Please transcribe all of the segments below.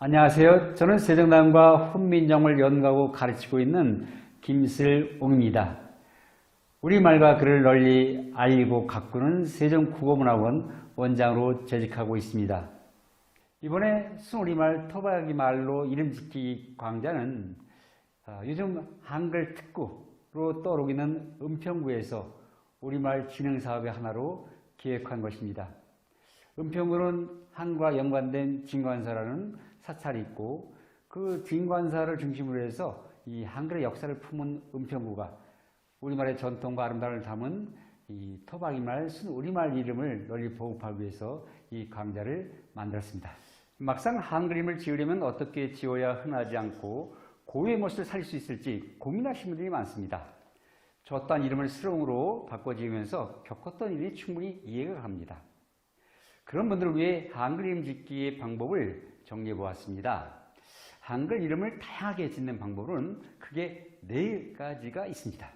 안녕하세요. 저는 세종대왕과 훈민정음을 연구하고 가르치고 있는 김슬옹입니다. 우리말과 글을 널리 알리고 가꾸는 세종국어문학원 원장으로 재직하고 있습니다. 이번에 순우리말 토박이 말로 이름 짓기 강좌는 요즘 한글 특구로 떠오르고 있는 은평구에서 우리말 진흥사업의 하나로 기획한 것입니다. 은평구는 한과 연관된 진관사라는 사찰이 있고 그 진관사를 중심으로 해서 이 한글의 역사를 품은 은평구가 우리말의 전통과 아름다움을 담은 이 토박이말, 순우리말 이름을 널리 보급하기 위해서 이 강좌를 만들었습니다. 막상 한글 이름을 지으려면 어떻게 지어야 흔하지 않고 고유의 모습을 살릴 수 있을지 고민하시는 분들이 많습니다. 저 또한 이름을 슬옹으로 바꿔 지으면서 겪었던 일이 충분히 이해가 갑니다. 그런 분들을 위해 한글 이름 짓기의 방법을 정리해 보았습니다. 한글 이름을 다양하게 짓는 방법은 크게 4가지가 있습니다.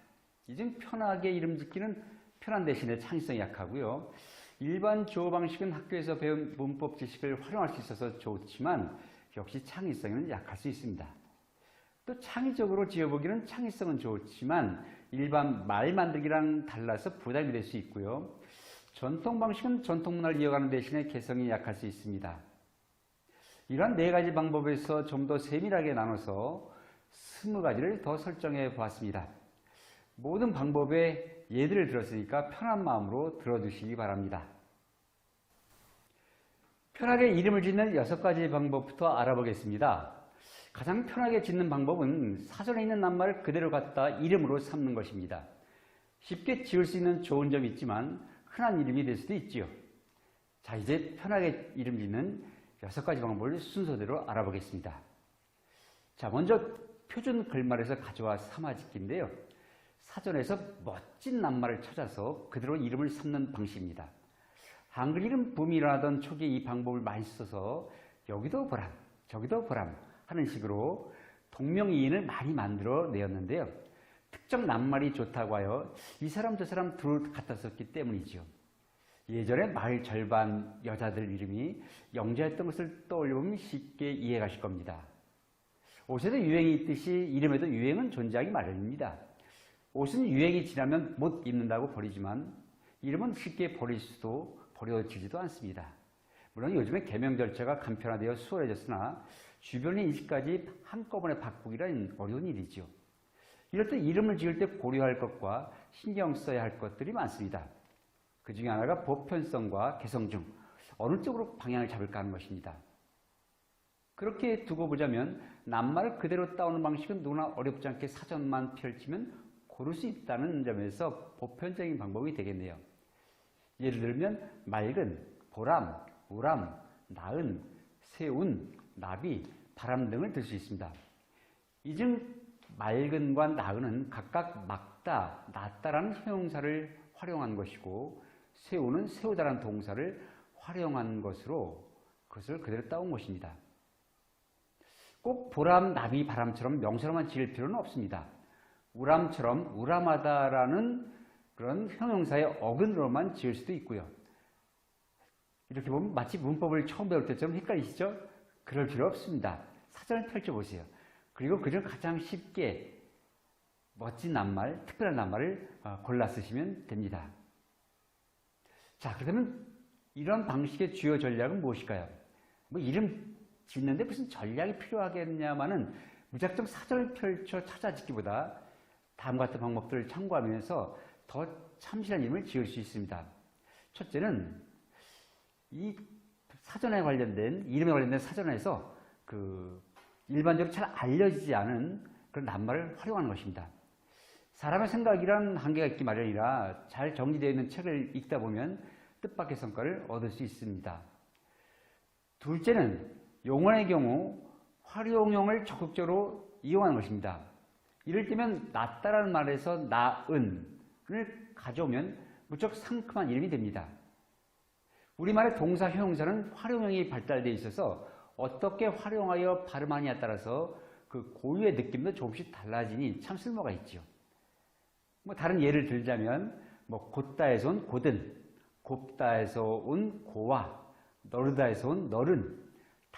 이 중 편하게 이름 짓기는 편한 대신에 창의성이 약하고요. 일반 주어 방식은 학교에서 배운 문법 지식을 활용할 수 있어서 좋지만 역시 창의성에는 약할 수 있습니다. 또 창의적으로 지어보기는 창의성은 좋지만 일반 말 만들기랑 달라서 부담이 될 수 있고요. 전통 방식은 전통 문화를 이어가는 대신에 개성이 약할 수 있습니다. 이러한 4가지 방법에서 좀 더 세밀하게 나눠서 20가지를 더 설정해 보았습니다. 모든 방법의 예들을 들었으니까 편한 마음으로 들어주시기 바랍니다. 편하게 이름을 짓는 6가지 방법부터 알아보겠습니다. 가장 편하게 짓는 방법은 사전에 있는 낱말을 그대로 갖다 이름으로 삼는 것입니다. 쉽게 지을 수 있는 좋은 점이 있지만 흔한 이름이 될 수도 있지요. 자, 이제 편하게 이름 짓는 6가지 방법을 순서대로 알아보겠습니다. 자, 먼저 표준 글말에서 가져와 삼아짓기인데요. 사전에서 멋진 낱말을 찾아서 그대로 이름을 삼는 방식입니다. 한글 이름 붐이 일어나던 초기에 이 방법을 많이 써서 여기도 보람, 저기도 보람 하는 식으로 동명이인을 많이 만들어 내었는데요. 특정 낱말이 좋다고 하여 이 사람 저 사람 둘 갖다 썼기 때문이죠. 예전에 마을 절반 여자들 이름이 영자였던 것을 떠올려보면 쉽게 이해가실 겁니다. 옷에도 유행이 있듯이 이름에도 유행은 존재하기 마련입니다. 옷은 유행이 지나면 못 입는다고 버리지만 이름은 쉽게 버릴 수도 버려지지도 않습니다. 물론 요즘에 개명 절차가 간편화되어 수월해졌으나 주변의 인식까지 한꺼번에 바꾸기란 어려운 일이죠. 이럴 때 이름을 지을 때 고려할 것과 신경 써야 할 것들이 많습니다. 그 중에 하나가 보편성과 개성 중 어느 쪽으로 방향을 잡을까 하는 것입니다. 그렇게 두고 보자면 낱말을 그대로 따오는 방식은 누구나 어렵지 않게 사전만 펼치면 고를 수 있다는 점에서 보편적인 방법이 되겠네요. 예를 들면 맑은, 보람, 우람, 나은, 세운, 나비, 바람 등을 들 수 있습니다. 이 중 맑은과 나은은 각각 막다, 낫다라는 형용사를 활용한 것이고 세우는 세우다라는 동사를 활용한 것으로 그것을 그대로 따온 것입니다. 꼭 보람, 나비, 바람처럼 명사로만 지을 필요는 없습니다. 우람처럼 우람하다라는 그런 형용사의 어근으로만 지을 수도 있고요. 이렇게 보면 마치 문법을 처음 배울 때처럼 헷갈리시죠? 그럴 필요 없습니다. 사전을 펼쳐보세요. 그리고 그중 가장 쉽게 멋진 낱말, 특별한 낱말을 골라 쓰시면 됩니다. 자, 그렇다면 이런 방식의 주요 전략은 무엇일까요? 뭐 이름 짓는데 무슨 전략이 필요하겠냐마는 무작정 사전을 펼쳐 찾아짓기보다 다음과 같은 방법들을 참고하면서 더 참신한 이름을 지을 수 있습니다. 첫째는 이 사전에 관련된, 이름에 관련된 사전에서 일반적으로 잘 알려지지 않은 그런 낱말을 활용하는 것입니다. 사람의 생각이란 한계가 있기 마련이라 잘 정리되어 있는 책을 읽다 보면 뜻밖의 성과를 얻을 수 있습니다. 둘째는 용언의 경우 활용형을 적극적으로 이용하는 것입니다. 이럴 때면 낫다라는 말에서 나은을 가져오면 무척 상큼한 이름이 됩니다. 우리말의 동사, 형용사는 활용형이 발달되어 있어서 어떻게 활용하여 발음하느냐에 따라서 그 고유의 느낌도 조금씩 달라지니 참 쓸모가 있죠. 뭐 다른 예를 들자면 곧다에서 온 곧은, 곱다에서 온 고와, 너르다에서 온 너른,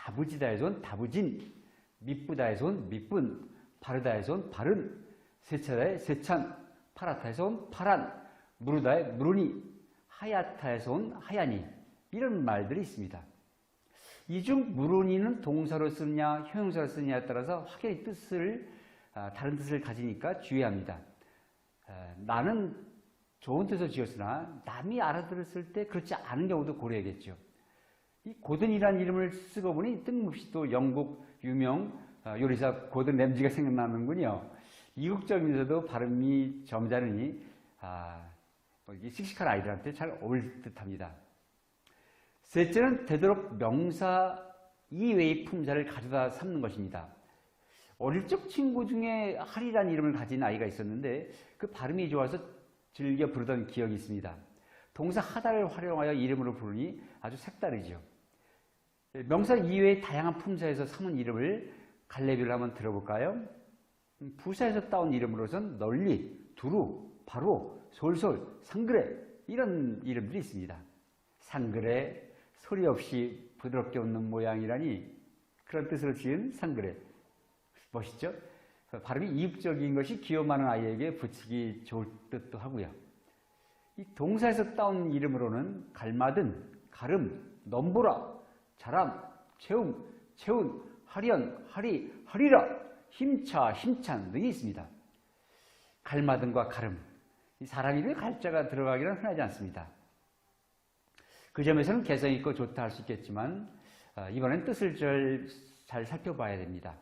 다부지다에서 온 다부진, 미쁘다에서 온 미쁜, 바르다에서 온 바른, 세차다의 세찬, 파랗다에서 온 파란, 무르다의 무르니, 하얗다에서 온 하야니, 이런 말들이 있습니다. 이 중 무르니는 동사로 쓰느냐 형용사로 쓰느냐에 따라서 확연히 다른 뜻을 가지니까 주의합니다. 나는 좋은 뜻을 지었으나 남이 알아들었을 때 그렇지 않은 경우도 고려해야겠죠. 이 고든이라는 이름을 쓰고 보니 뜬금없이 또 영국 유명 요리사 고든 램지가 생각나는군요. 이국적이면서도 발음이 점잖으니 씩씩한 아이들한테 잘 어울릴 듯합니다. 셋째는 되도록 명사 이외의 품사를 가져다 삼는 것입니다. 어릴 적 친구 중에 하리라는 이름을 가진 아이가 있었는데 그 발음이 좋아서 즐겨 부르던 기억이 있습니다. 동사 하다를 활용하여 이름으로 부르니 아주 색다르죠. 명사 이외의 다양한 품사에서 삼은 이름을 갈래비를 한번 들어볼까요? 부사에서 따온 이름으로선 널리, 두루, 바로, 솔솔, 상그레 이런 이름들이 있습니다. 상그레, 소리 없이 부드럽게 웃는 모양이라니 그런 뜻으로 지은 상그레. 멋있죠? 발음이 이국적인 것이 귀여움 많은 아이에게 붙이기 좋을 듯도 하고요. 이 동사에서 따온 이름으로는 갈마든, 가름, 넘보라, 자람, 채움, 채운, 하련, 하리, 하리라, 힘차, 힘찬 등이 있습니다. 갈마든과 가름, 이 사람 이름에 갈자가 들어가기는 흔하지 않습니다. 그 점에서는 개성 있고 좋다 할 수 있겠지만 이번엔 뜻을 잘 살펴봐야 됩니다.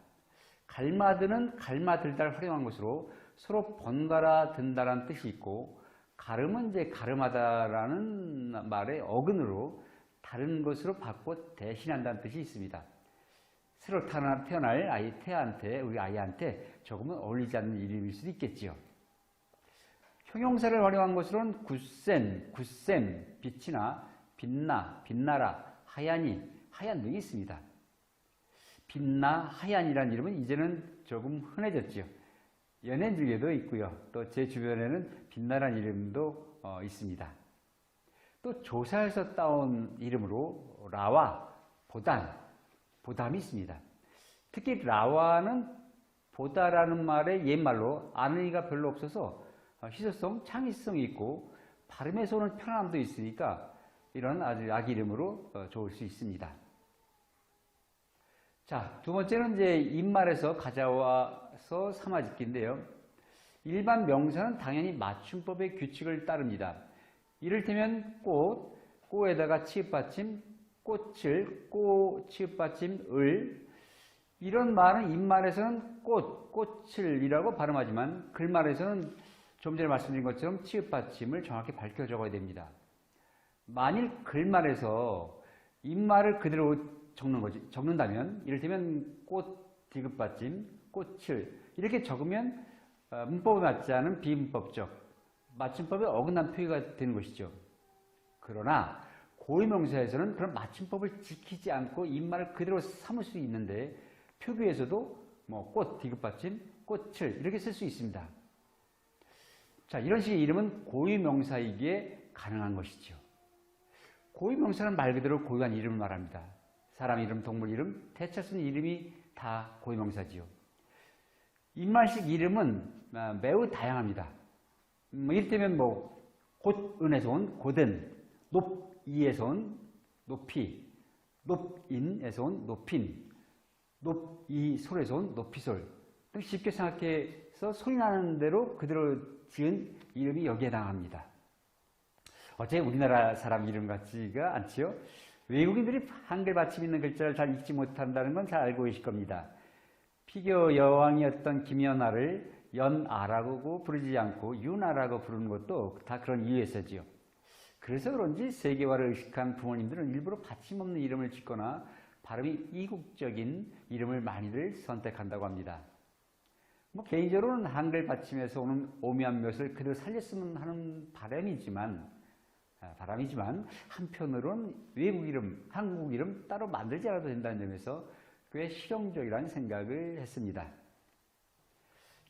갈마드는 갈마들다를 활용한 것으로 서로 번갈아 든다라는 뜻이 있고, 가름은 이제 가름하다라는 말의 어근으로 다른 것으로 바꿔 대신한다는 뜻이 있습니다. 새로 태어날 아이 태아한테, 우리 아이한테 조금은 어울리지 않는 이름일 수도 있겠지요. 형용사를 활용한 것으로는 굳셈, 굳셈, 빛이나 빛나, 빛나라, 하얀이, 하얀 등이 있습니다. 빛나, 하얀이라는 이름은 이제는 조금 흔해졌죠. 연예인 중에도 있고요. 또 제 주변에는 빛나라는 이름도 있습니다. 또 조사에서 따온 이름으로 라와, 보단, 보담이 있습니다. 특히 라와는 보다라는 말의 옛말로 아는 이가 별로 없어서 희소성, 창의성이 있고 발음에서 오는 편안함도 있으니까 이런 아주 아기 이름으로 좋을 수 있습니다. 자, 두 번째는 이제 입말에서 가져와서 삼아짓기인데요. 일반 명사는 당연히 맞춤법의 규칙을 따릅니다. 이를테면 꽃, 꽃에다가 치읓받침, 꽃을, 꽃, 치읓받침, 을. 이런 말은 입말에서는 꽃, 꽃을이라고 발음하지만 글말에서는 좀 전에 말씀드린 것처럼 치읓받침을 정확히 밝혀 적어야 됩니다. 만일 글말에서 입말을 그대로 적는다면, 이를테면 꽃, 디귿받침, 꽃을 이렇게 적으면 문법에 맞지 않은 비문법적, 맞춤법에 어긋난 표기가 되는 것이죠. 그러나 고유명사에서는 그런 맞춤법을 지키지 않고 입말을 그대로 삼을 수 있는데 표기에서도 꽃, 디귿받침, 꽃을 이렇게 쓸 수 있습니다. 자, 이런 식의 이름은 고유명사이기에 가능한 것이죠. 고유명사는 말 그대로 고유한 이름을 말합니다. 사람 이름, 동물 이름, 대체 쓰는 이름이 다 고유명사지요. 입말식 이름은 매우 다양합니다. 이를테면 곧은에서 온 고든, 높이에서 온 높이, 높인에서 온 높인, 높이솔에서 온 높이솔 등 쉽게 생각해서 소리 나는 대로 그대로 지은 이름이 여기에 해당합니다. 어째 우리나라 사람 이름 같지가 않지요? 외국인들이 한글 받침 있는 글자를 잘 읽지 못한다는 건 잘 알고 계실 겁니다. 피겨 여왕이었던 김연아를 연아라고 부르지 않고 윤아라고 부르는 것도 다 그런 이유에서지요. 그래서 그런지 세계화를 의식한 부모님들은 일부러 받침 없는 이름을 짓거나 발음이 이국적인 이름을 많이들 선택한다고 합니다. 개인적으로는 한글 받침에서 오는 오묘한 묘를 그대로 살렸으면 하는 바람이지만 한편으로는 외국 이름, 한국 이름 따로 만들지 않아도 된다는 점에서 꽤 실용적이라는 생각을 했습니다.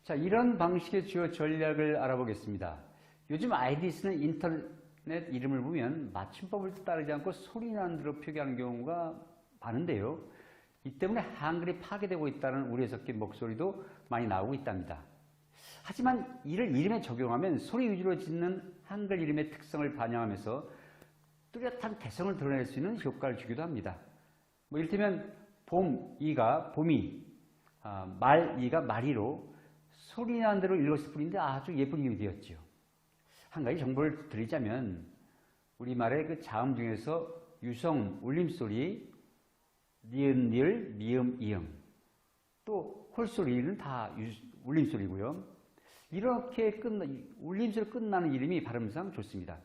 자, 이런 방식의 주요 전략을 알아보겠습니다. 요즘 아이들이 쓰는 인터넷 이름을 보면 맞춤법을 따르지 않고 소리나는 대로 표기하는 경우가 많은데요. 이 때문에 한글이 파괴되고 있다는 우려 섞인 목소리도 많이 나오고 있답니다. 하지만 이를 이름에 적용하면 소리 위주로 짓는 한글 이름의 특성을 반영하면서 뚜렷한 개성을 드러낼 수 있는 효과를 주기도 합니다. 뭐 이를테면 봄이가 봄이, 말이가 마리로 소리 나는 대로 읽었을 뿐인데 아주 예쁜 이름이 되었지요. 한 가지 정보를 드리자면 우리말의 그 자음 중에서 유성 울림소리, 니은, 니을, 미음, 이음, 또 홀소리는 다 울림소리고요. 이렇게 울림소리 끝나는 이름이 발음상 좋습니다.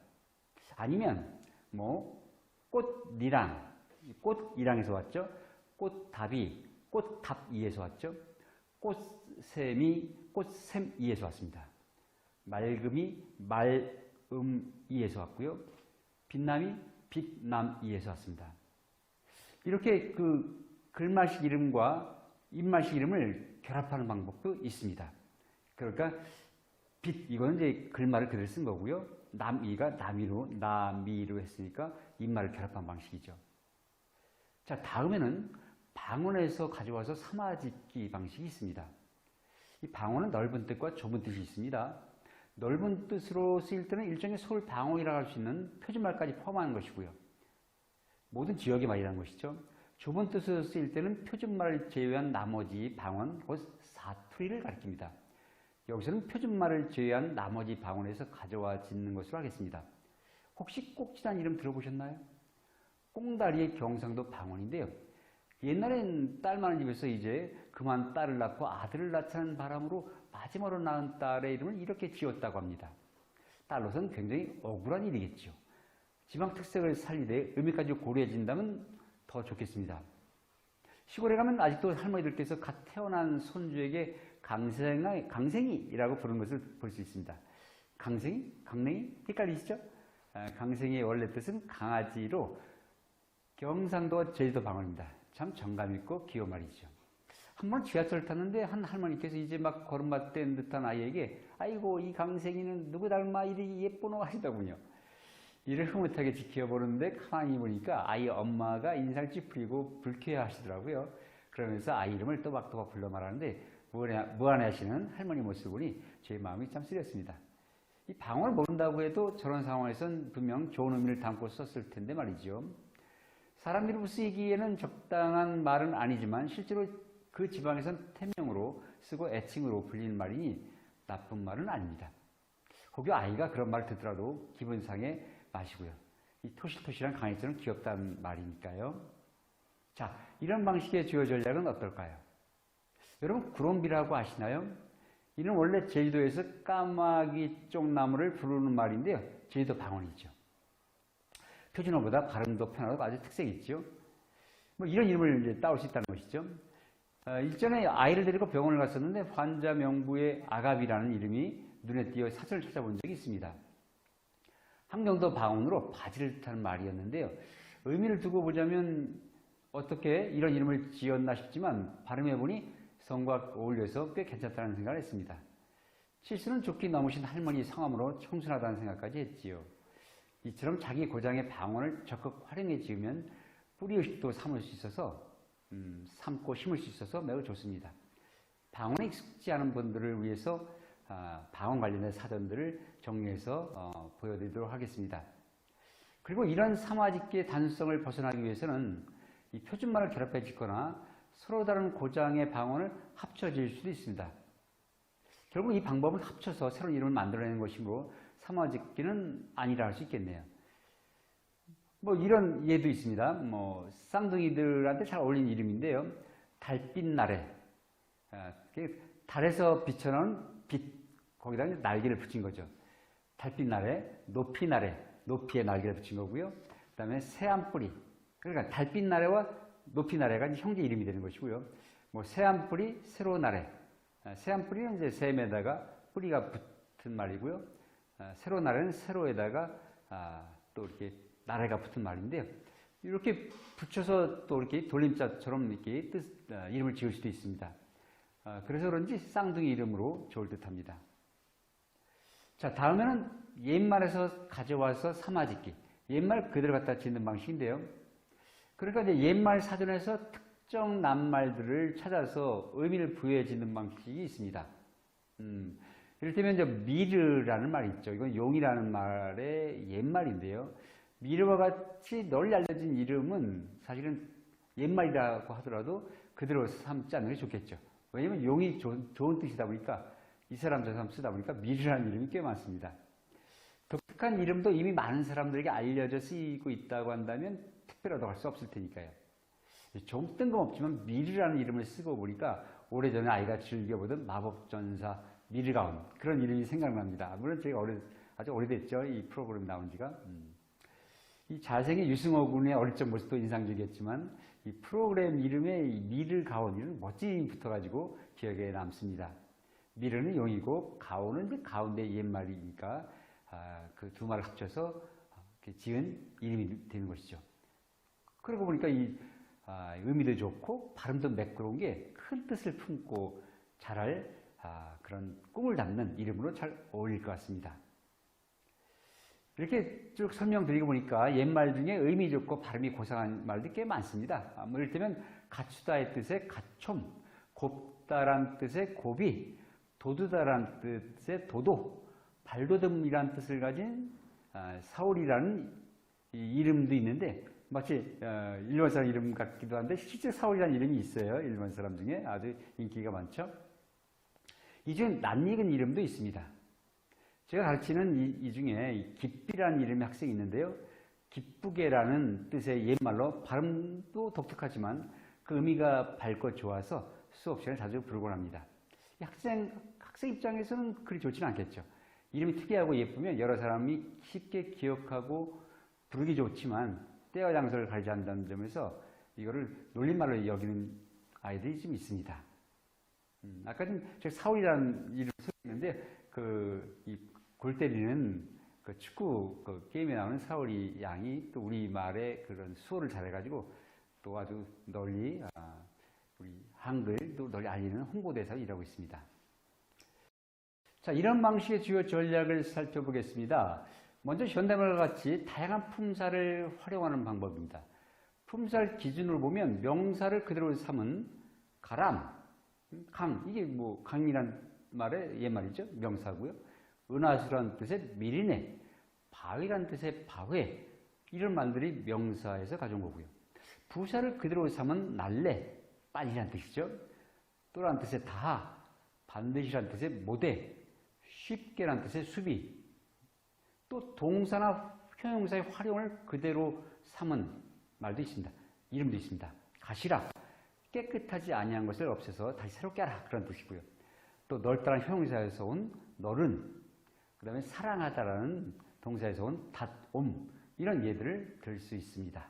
아니면 뭐 꽃니랑, 꽃이랑에서 왔죠. 꽃답이, 꽃답이에서 왔죠. 꽃샘이, 꽃샘이에서 왔습니다. 맑음이, 말음이에서 왔고요. 빛남이, 빛남이에서 왔습니다. 이렇게 그 글말식 이름과 입말식 이름을 결합하는 방법도 있습니다. 그러니까 빛, 이거는 이제 글말을 그대로 쓴 거고요. 남이가 남이로, 나미로 했으니까 입말을 결합한 방식이죠. 자, 다음에는 방언에서 가져와서 삼아짓기 방식이 있습니다. 이 방언은 넓은 뜻과 좁은 뜻이 있습니다. 넓은 뜻으로 쓰일 때는 일종의 서울 방언이라고 할 수 있는 표준말까지 포함하는 것이고요. 모든 지역의 말이라는 것이죠. 좁은 뜻으로 쓰일 때는 표준말을 제외한 나머지 방언, 곧 사투리를 가리킵니다. 여기서는 표준말을 제외한 나머지 방언에서 가져와 짓는 것으로 하겠습니다. 혹시 꼭지란 이름 들어보셨나요? 꽁다리의 경상도 방언인데요. 옛날엔 딸 많은 집에서 이제 그만 딸을 낳고 아들을 낳자는 바람으로 마지막으로 낳은 딸의 이름을 이렇게 지었다고 합니다. 딸로서는 굉장히 억울한 일이겠죠. 지방 특색을 살리되 의미까지 고려해진다면 더 좋겠습니다. 시골에 가면 아직도 할머니들께서 갓 태어난 손주에게 강생이라고 부르는 것을 볼 수 있습니다. 강생이? 강냉이? 헷갈리시죠? 강생이의 원래 뜻은 강아지로 경상도 제주도 방언입니다. 참 정감 있고 귀여운 말이죠. 한 번 지하철을 탔는데 한 할머니께서 이제 막 걸음마 뗀 듯한 아이에게 아이고 이 강생이는 누구 닮아 이리 예쁘노 하시더군요. 이를 흐뭇하게 지켜보는데 가만히 보니까 아이 엄마가 인상을 찌푸리고 불쾌해하시더라고요. 그러면서 아이 이름을 또박또박 불러 말하는데 무안해하시는 할머니 모습을 보니 제 마음이 참 쓰렸습니다. 이 방언을 모른다고 해도 저런 상황에선 분명 좋은 의미를 담고 썼을 텐데 말이죠. 사람 이름 쓰이기에는 적당한 말은 아니지만 실제로 그 지방에선 태명으로 쓰고 애칭으로 불리는 말이니 나쁜 말은 아닙니다. 혹여 아이가 그런 말을 듣더라도 기분상해 마시고요. 이 토실토실한 강아지처럼 귀엽다는 말이니까요. 자, 이런 방식의 주요 전략은 어떨까요? 여러분 구롬비라고 아시나요? 이는 원래 제주도에서 까마귀 쪽나무를 부르는 말인데요. 제주도 방언이죠. 표준어보다 발음도 편하고 아주 특색이 있죠. 뭐 이런 이름을 이제 따올 수 있다는 것이죠. 일전에 아이를 데리고 병원을 갔었는데 환자 명부에 아갑이라는 이름이 눈에 띄어 사전을 찾아본 적이 있습니다. 함경도 방언으로 바지를 뜻하는 말이었는데요. 의미를 두고 보자면 어떻게 이런 이름을 지었나 싶지만 발음해보니 성과 어울려서 꽤 괜찮다는 생각을 했습니다. 실수는 좋게 넘으신 할머니 성함으로 청순하다는 생각까지 했지요. 이처럼 자기 고장의 방언을 적극 활용해 지으면 뿌리의식도 삼을 수 있어서 삼고 심을 수 있어서 매우 좋습니다. 방언에 익숙지 않은 분들을 위해서 방언 관련된 사전들을 정리해서 보여드리도록 하겠습니다. 그리고 이런 삼화짓기의 단순성을 벗어나기 위해서는 이 표준말을 결합해 짓거나 서로 다른 고장의 방언을 합쳐 지을 수도 있습니다. 결국 이 방법은 합쳐서 새로운 이름을 만들어내는 것이므로 삼화짓기는 아니라 할 수 있겠네요. 뭐 이런 예도 있습니다. 뭐 쌍둥이들한테 잘 어울리는 이름인데요. 달빛나래. 달에서 비춰놓은 빛, 거기다 날개를 붙인 거죠. 달빛나래, 높이나래, 높이에 날개를 붙인 거고요. 그 다음에 새암뿌리. 그러니까 달빛나래와 높이나래가 형제 이름이 되는 것이고요. 뭐 새암뿌리, 세로나래. 새암뿌리는 이제 샘에다가 뿌리가 붙은 말이고요. 세로나래는 세로에다가 또 이렇게 나래가 붙은 말인데요. 이렇게 붙여서 또 이렇게 돌림자처럼 이렇게 이름을 지을 수도 있습니다. 그래서 그런지 쌍둥이 이름으로 좋을 듯 합니다. 자, 다음에는 옛말에서 가져와서 삼아짓기. 옛말 그대로 갖다 짓는 방식인데요. 그러니까 이제 옛말 사전에서 특정 낱말들을 찾아서 의미를 부여해 짓는 방식이 있습니다. 이를테면 이제 미르라는 말이 있죠. 이건 용이라는 말의 옛말인데요. 미르와 같이 널리 알려진 이름은 사실은 옛말이라고 하더라도 그대로 삼지 않는 게 좋겠죠. 왜냐면 용이 좋은 뜻이다 보니까 이 사람 저 사람 쓰다 보니까 미르라는 이름이 꽤 많습니다. 독특한 이름도 이미 많은 사람들에게 알려져 쓰이고 있다고 한다면 특별하다고 할 수 없을 테니까요. 좀 뜬금없지만 미르라는 이름을 쓰고 보니까 오래전에 아이가 즐겨보던 마법전사 미르가운 그런 이름이 생각납니다. 물론 제가 아주 오래됐죠. 이 프로그램 나온 지가. 이 잘생긴 유승호 군의 어릴 적 모습도 인상적이었지만 이 프로그램 이름에 미르가운 이런 멋짐이 붙어가지고 기억에 남습니다. 미르는 용이고 가온은 이제 가운데 옛말이니까 그 두 말을 합쳐서 지은 이름이 되는 것이죠. 그러고 보니까 이 의미도 좋고 발음도 매끄러운 게 큰 뜻을 품고 자랄 그런 꿈을 담는 이름으로 잘 어울릴 것 같습니다. 이렇게 쭉 설명드리고 보니까 옛말 중에 의미 좋고 발음이 고상한 말들이 꽤 많습니다. 이를테면 갖추다의 뜻의 갖춤, 곱다란 뜻의 고비, 도두다란 뜻의 도도, 발돋움이라는 뜻을 가진 사울이라는 이름도 있는데 마치 일본 사람 이름 같기도 한데 실제 사울이라는 이름이 있어요. 일본 사람 중에 아주 인기가 많죠. 이 중에 낯익은 이름도 있습니다. 제가 가르치는 이 중에 기삐라는 이름의 학생이 있는데요. 기쁘게라는 뜻의 옛말로 발음도 독특하지만 그 의미가 밝고 좋아서 수업 시간에 자주 부르곤 합니다. 이 학생 입장에서는 그리 좋지는 않겠죠. 이름이 특이하고 예쁘면 여러 사람이 쉽게 기억하고 부르기 좋지만 때와 장소를 가리지 않는다는 점에서 이거를 놀림말로 여기는 아이들이 좀 있습니다. 아까 좀 제가 사울이라는 이름을 소개했는데 이 골 때리는 그 축구 게임에 나오는 사울이 양이 또 우리 말의 그런 수어를 잘해가지고 또 아주 널리 우리 한글도 널리 알리는 홍보대사로 일하고 있습니다. 자, 이런 방식의 주요 전략을 살펴보겠습니다. 먼저 현대말과 같이 다양한 품사를 활용하는 방법입니다. 품사를 기준으로 보면 명사를 그대로 삼은 가람, 강, 이게 뭐 강이란 말의 옛말이죠. 명사고요. 은하수란 뜻의 미리네, 바위란 뜻의 바회, 이런 말들이 명사에서 가져온 거고요. 부사를 그대로 삼은 날래, 빨리란 뜻이죠. 또란 뜻의 다하, 반드시란 뜻의 모대, 쉽게란 뜻의 수비, 또 동사나 형용사의 활용을 그대로 삼은 말도 있습니다. 이름도 있습니다. 가시라, 깨끗하지 아니한 것을 없애서 다시 새롭게 하라, 그런 뜻이고요. 또 넓다란 형용사에서 온 너른, 그 다음에 사랑하다라는 동사에서 온 닷옴, 이런 예들을 들 수 있습니다.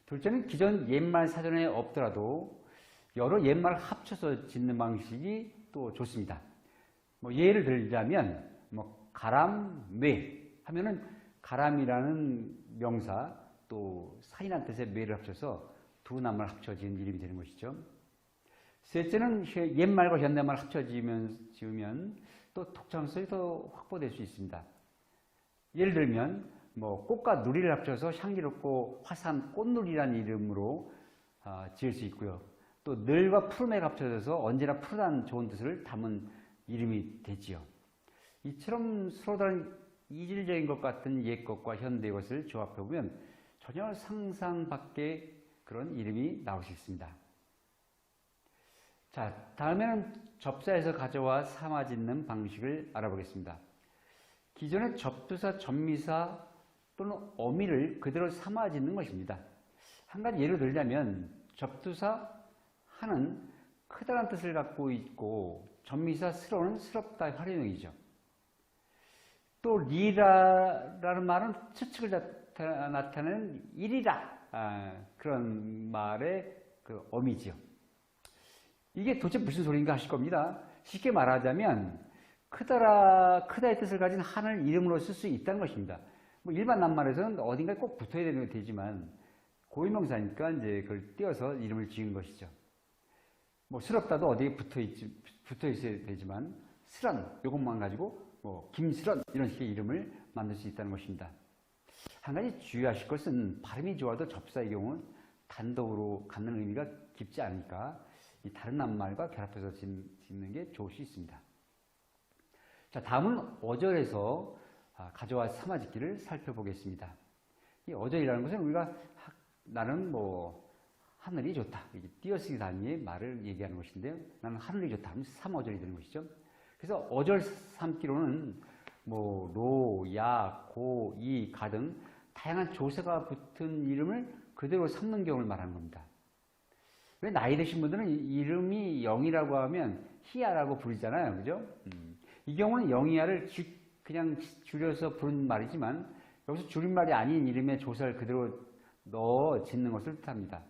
둘째는 기존 옛말 사전에 없더라도 여러 옛말을 합쳐서 짓는 방식이 또 좋습니다. 뭐 예를 들자면 가람, 뇌 하면은 가람이라는 명사 또 사인한 뜻의 뇌를 합쳐서 두 낱말 합쳐진 이름이 되는 것이죠. 셋째는 옛말과 현대말 합쳐지면 또 독창성이 더 확보될 수 있습니다. 예를 들면 꽃과 누리를 합쳐서 향기롭고 화사한 꽃누리라는 이름으로 지을 수 있고요. 또 늘과 푸름에 합쳐져서 언제나 푸르다는 좋은 뜻을 담은 이름이 되지요. 이처럼 서로 다른 이질적인 것 같은 옛것과 현대의 것을 조합해보면 전혀 상상 밖의 그런 이름이 나올 수 있습니다. 자, 다음에는 접사에서 가져와 삼아 짓는 방식을 알아보겠습니다. 기존의 접두사, 접미사 또는 어미를 그대로 삼아 짓는 것입니다. 한 가지 예를 들자면 접두사 하는 크다란 뜻을 갖고 있고 접미사 스러는 스럽다의 활용이죠. 또 리라라는 말은 추측을 나타내는 일이라 그런 말의 그 어미지요. 이게 도대체 무슨 소리인가 하실 겁니다. 쉽게 말하자면 크다의 뜻을 가진 한을 이름으로 쓸 수 있다는 것입니다. 일반 낱말에서는 어딘가에 꼭 붙어야 되는 게 되지만 고유명사니까 이제 그걸 띄어서 이름을 지은 것이죠. 스럽다도 어디에 붙어 있어야 되지만 스런 이것만 가지고 김스런 이런 식의 이름을 만들 수 있다는 것입니다. 한 가지 주의하실 것은 발음이 좋아도 접사의 경우는 단독으로 갖는 의미가 깊지 않으니까 이 다른 낱말과 결합해서 짓는 게 좋을 수 있습니다. 자, 다음은 어절에서 가져와 삼아짓기를 살펴보겠습니다. 이 어절이라는 것은 우리가 나는 뭐 하늘이 좋다. 이게 띄어쓰기 단위의 말을 얘기하는 것인데요. 나는 하늘이 좋다 하면 3어절이 되는 것이죠. 그래서 어절 삼기로는 뭐 로, 야, 고, 이, 가 등 다양한 조사가 붙은 이름을 그대로 삼는 경우를 말하는 겁니다. 왜 나이 드신 분들은 이름이 영이라고 하면 희야라고 부르잖아요. 그죠? 이 경우는 영희야를 그냥 줄여서 부른 말이지만 여기서 줄임말이 아닌 이름의 조사를 그대로 넣어 짓는 것을 뜻합니다.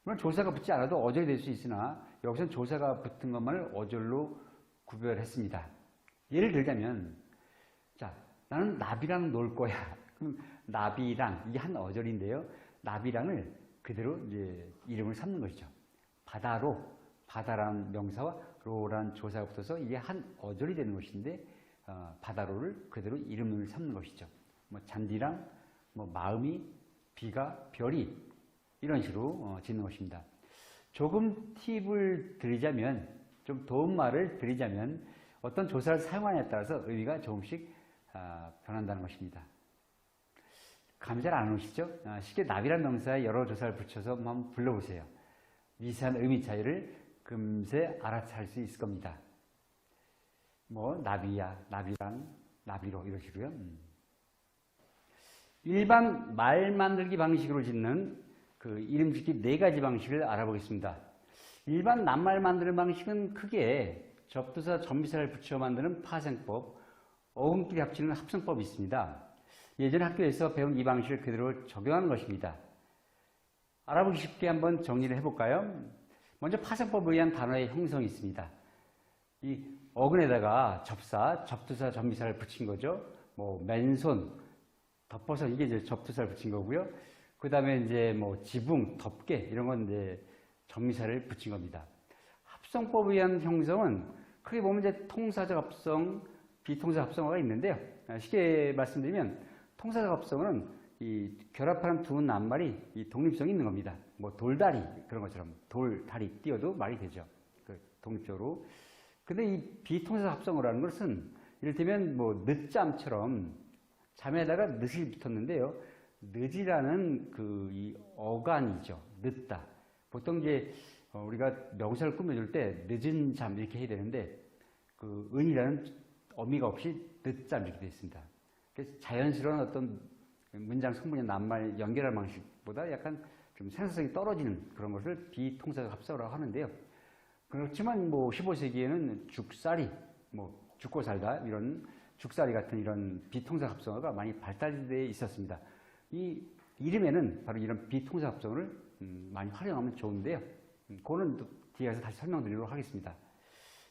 물론 조사가 붙지 않아도 어절이 될 수 있으나 여기서는 조사가 붙은 것만을 어절로 구별했습니다. 예를 들자면, 자, 나는 나비랑 놀 거야. 그럼 나비랑, 이게 한 어절인데요. 나비랑을 그대로 이제 이름을 삼는 것이죠. 바다로, 바다라는 명사와 로라는 조사가 붙어서 이게 한 어절이 되는 것인데, 바다로를 그대로 이름을 삼는 것이죠. 뭐 잔디랑, 뭐 마음이, 비가, 별이, 이런 식으로 짓는 것입니다. 조금 팁을 드리자면, 좀 도움말을 드리자면, 어떤 조사를 사용하냐에 따라서 의미가 조금씩 변한다는 것입니다. 감이 잘 안 오시죠? 쉽게 나비란 명사에 여러 조사를 붙여서 한번 불러보세요. 미세한 의미 차이를 금세 알아챌 수 있을 겁니다. 뭐 나비야, 나비랑, 나비로 이런 식으로요. 일반 말 만들기 방식으로 짓는 그 이름 짓기 4가지 방식을 알아보겠습니다. 일반 낱말 만드는 방식은 크게 접두사, 전미사를 붙여 만드는 파생법, 어음끼리 합치는 합성법이 있습니다. 예전 학교에서 배운 이 방식을 그대로 적용하는 것입니다. 알아보기 쉽게 한번 정리를 해볼까요? 먼저 파생법에 의한 단어의 형성이 있습니다. 이 어근에다가 접사, 접두사, 전미사를 붙인 거죠. 뭐 맨손, 덮어서 이게 이제 접두사를 붙인 거고요. 그 다음에 이제 뭐 지붕, 덮개 이런 건 이제 전미사를 붙인 겁니다. 합성법에 의한 형성은 크게 보면 이제 통사적 합성, 비통사적 합성어가 있는데요. 쉽게 말씀드리면 통사적 합성어는 이 결합하는 두 낱말이 이 독립성이 있는 겁니다. 뭐 돌다리 그런 것처럼 돌, 다리 띄어도 말이 되죠. 그 독립적으로. 근데 이 비통사적 합성어라는 것은 이를테면 뭐 늦잠처럼 잠에다가 늦이 붙었는데요. 늦이라는 그 이 어간이죠. 늦다. 보통 이제 우리가 명사를 꾸며줄 때 늦은 잠 이렇게 해야 되는데 그 은이라는 어미가 없이 늦잠 이렇게 되어 있습니다. 그래서 자연스러운 어떤 문장 성분의 낱말 연결할 방식보다 약간 좀 생산성이 떨어지는 그런 것을 비통사적 합성어라고 하는데요. 그렇지만 뭐 15세기에는 죽살이, 뭐 죽고 살다 이런 죽살이 같은 이런 비통사적 합성어가 많이 발달되어 있었습니다. 이 이름에는 바로 이런 비통사적 합성어를 많이 활용하면 좋은데요. 그거는 또 뒤에서 다시 설명드리도록 하겠습니다.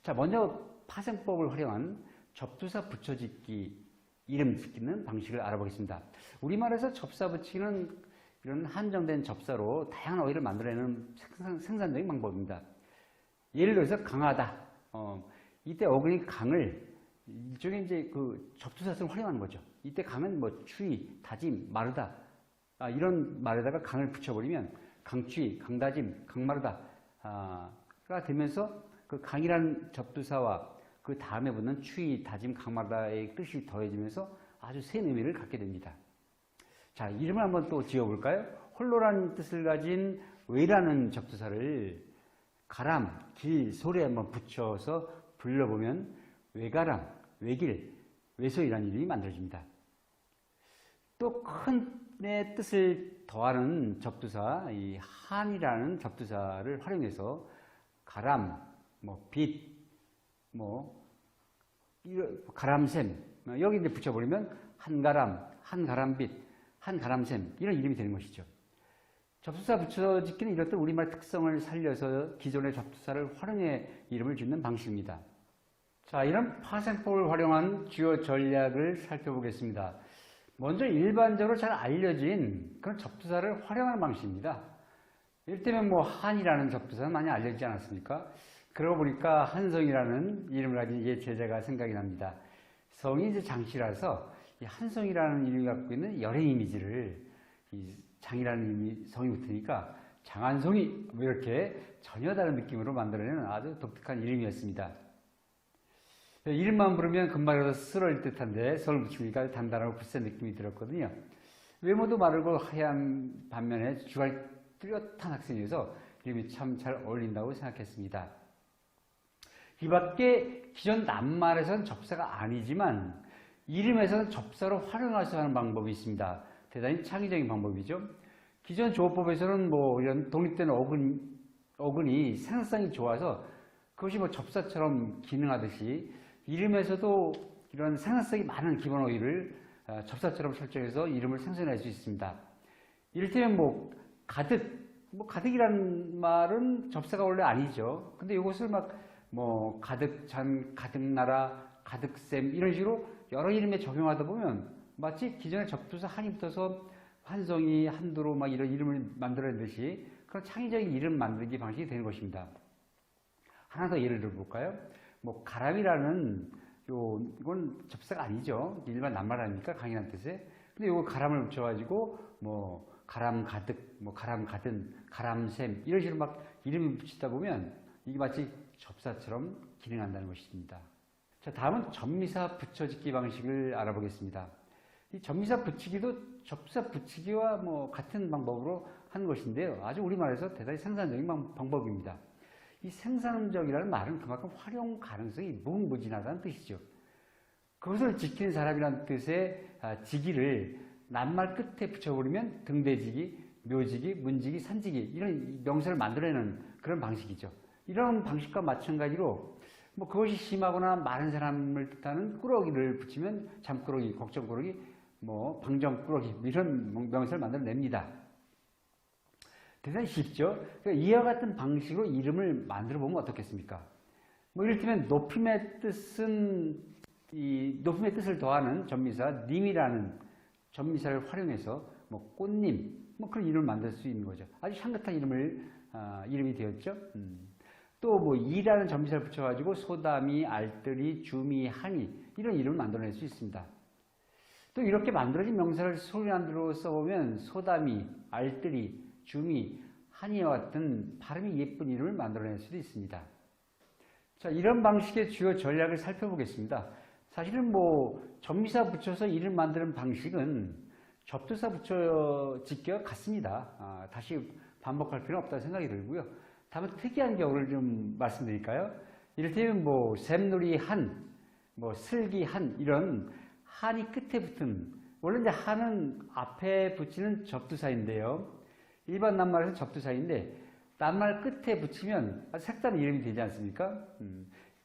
자, 먼저 파생법을 활용한 접두사 붙여짓기, 이름 짓는 방식을 알아보겠습니다. 우리말에서 접사 붙이기는 이런 한정된 접사로 다양한 어휘를 만들어내는 생산적인 방법입니다. 예를 들어서 강하다. 이때 어근이 강을 이쪽에 이제 그 접두사를 활용하는 거죠. 이때 강은 뭐 추위, 다짐, 마르다. 이런 말에다가 강을 붙여버리면 강추위, 강다짐, 강마르다가 되면서 그 강이라는 접두사와 그 다음에 붙는 추위, 다짐, 강마르다의 뜻이 더해지면서 아주 센 의미를 갖게 됩니다. 자, 이름을 한번 또 지어볼까요? 홀로라는 뜻을 가진 외라는 접두사를 가람, 길, 소리에 한번 붙여서 불러보면 외가람, 외길, 외소이라는 이름이 만들어집니다. 또 큰의 뜻을 더하는 접두사, 이 한이라는 접두사를 활용해서 가람, 뭐 빛, 뭐 가람샘 여기 이제 붙여버리면 한가람, 한가람빛, 한가람샘 이런 이름이 되는 것이죠. 접두사 붙여짓기는 이렇듯 우리말 특성을 살려서 기존의 접두사를 활용해 이름을 짓는 방식입니다. 자, 이런 파생법을 활용한 주요 전략을 살펴보겠습니다. 먼저 일반적으로 잘 알려진 그런 접두사를 활용하는 방식입니다. 이를테면 뭐 한이라는 접두사는 많이 알려지지 않았습니까? 그러고 보니까 한성이라는 이름을 가진 예 제자가 생각이 납니다. 성이 이제 장씨라서 이 한성이라는 이름이 갖고 있는 열애 이미지를 이 장이라는 이름이 성이 붙으니까 장한송이 뭐 이렇게 전혀 다른 느낌으로 만들어내는 아주 독특한 이름이었습니다. 이름만 부르면 금방 쓰러질 듯한데 서울 붙이니까 단단하고 굳센 느낌이 들었거든요. 외모도 마르고 하얀 반면에 주갈 뚜렷한 학생이어서 이름이 참 잘 어울린다고 생각했습니다. 이 밖에 기존 낱말에서는 접사가 아니지만 이름에서는 접사로 활용해서 하는 방법이 있습니다. 대단히 창의적인 방법이죠. 기존 조어법에서는 뭐 이런 독립된 어근이 생산성이 좋아서 그것이 뭐 접사처럼 기능하듯이 이름에서도 이런 생산성이 많은 기본 어휘를 접사처럼 설정해서 이름을 생성할 수 있습니다. 이를테면 뭐 가득이라는 말은 접사가 원래 아니죠. 근데 이것을 뭐 가득찬, 가득나라, 가득샘 이런 식으로 여러 이름에 적용하다 보면 마치 기존의 접두사 한이 붙어서 한송이, 한두로 막 이런 이름을 만들어내듯이 그런 창의적인 이름 만들기 방식이 되는 것입니다. 하나 더 예를 들어볼까요? 뭐 가람이라는 이건 접사가 아니죠. 일반 낱말 아닙니까? 강인한 뜻에. 근데 이거 가람을 붙여가지고 뭐 가람 가득, 뭐 가람 가든, 가람샘 이런 식으로 막 이름을 붙이다 보면 이게 마치 접사처럼 기능한다는 것입니다. 자, 다음은 접미사 붙여짓기 방식을 알아보겠습니다. 이 접미사 붙이기도 접사 붙이기와 뭐 같은 방법으로 하는 것인데요. 아주 우리말에서 대단히 생산적인 방법입니다. 이 생산적이라는 말은 그만큼 활용 가능성이 무궁무진하다는 뜻이죠. 그것을 지키는 사람이라는 뜻의 지기를 낱말 끝에 붙여버리면 등대지기, 묘지기, 문지기, 산지기 이런 명사를 만들어내는 그런 방식이죠. 이런 방식과 마찬가지로 뭐 그것이 심하거나 많은 사람을 뜻하는 꾸러기를 붙이면 잠꾸러기, 걱정꾸러기, 뭐 방정꾸러기 이런 명사를 만들어냅니다. 대단히 쉽죠? 그러니까 이와 같은 방식으로 이름을 만들어 보면 어떻겠습니까? 뭐 이를테면 높임의 뜻을 더하는 접미사 님이라는 접미사를 활용해서 뭐 꽃님 뭐 그런 이름을 만들 수 있는 거죠. 아주 향긋한 이름이 되었죠. 또 뭐 이라는 접미사를 붙여가지고 소다미, 알뜰이, 주미, 한이 이런 이름을 만들어낼 수 있습니다. 또 이렇게 만들어진 명사를 소리난대로 써보면 소다미, 알뜰이, 주미, 한이와 같은 발음이 예쁜 이름을 만들어낼 수도 있습니다. 자, 이런 방식의 주요 전략을 살펴보겠습니다. 사실은 뭐 접미사 붙여서 이름 만드는 방식은 접두사 붙여짓기와 같습니다. 다시 반복할 필요는 없다는 생각이 들고요. 다만 특이한 경우를 좀 말씀드릴까요? 이를테면 뭐 샘놀이 한, 뭐 슬기 한 이런 한이 끝에 붙은 원래 이제 한은 앞에 붙이는 접두사인데요. 일반 낱말에서 접두사인데 낱말 끝에 붙이면 아주 색다른 이름이 되지 않습니까?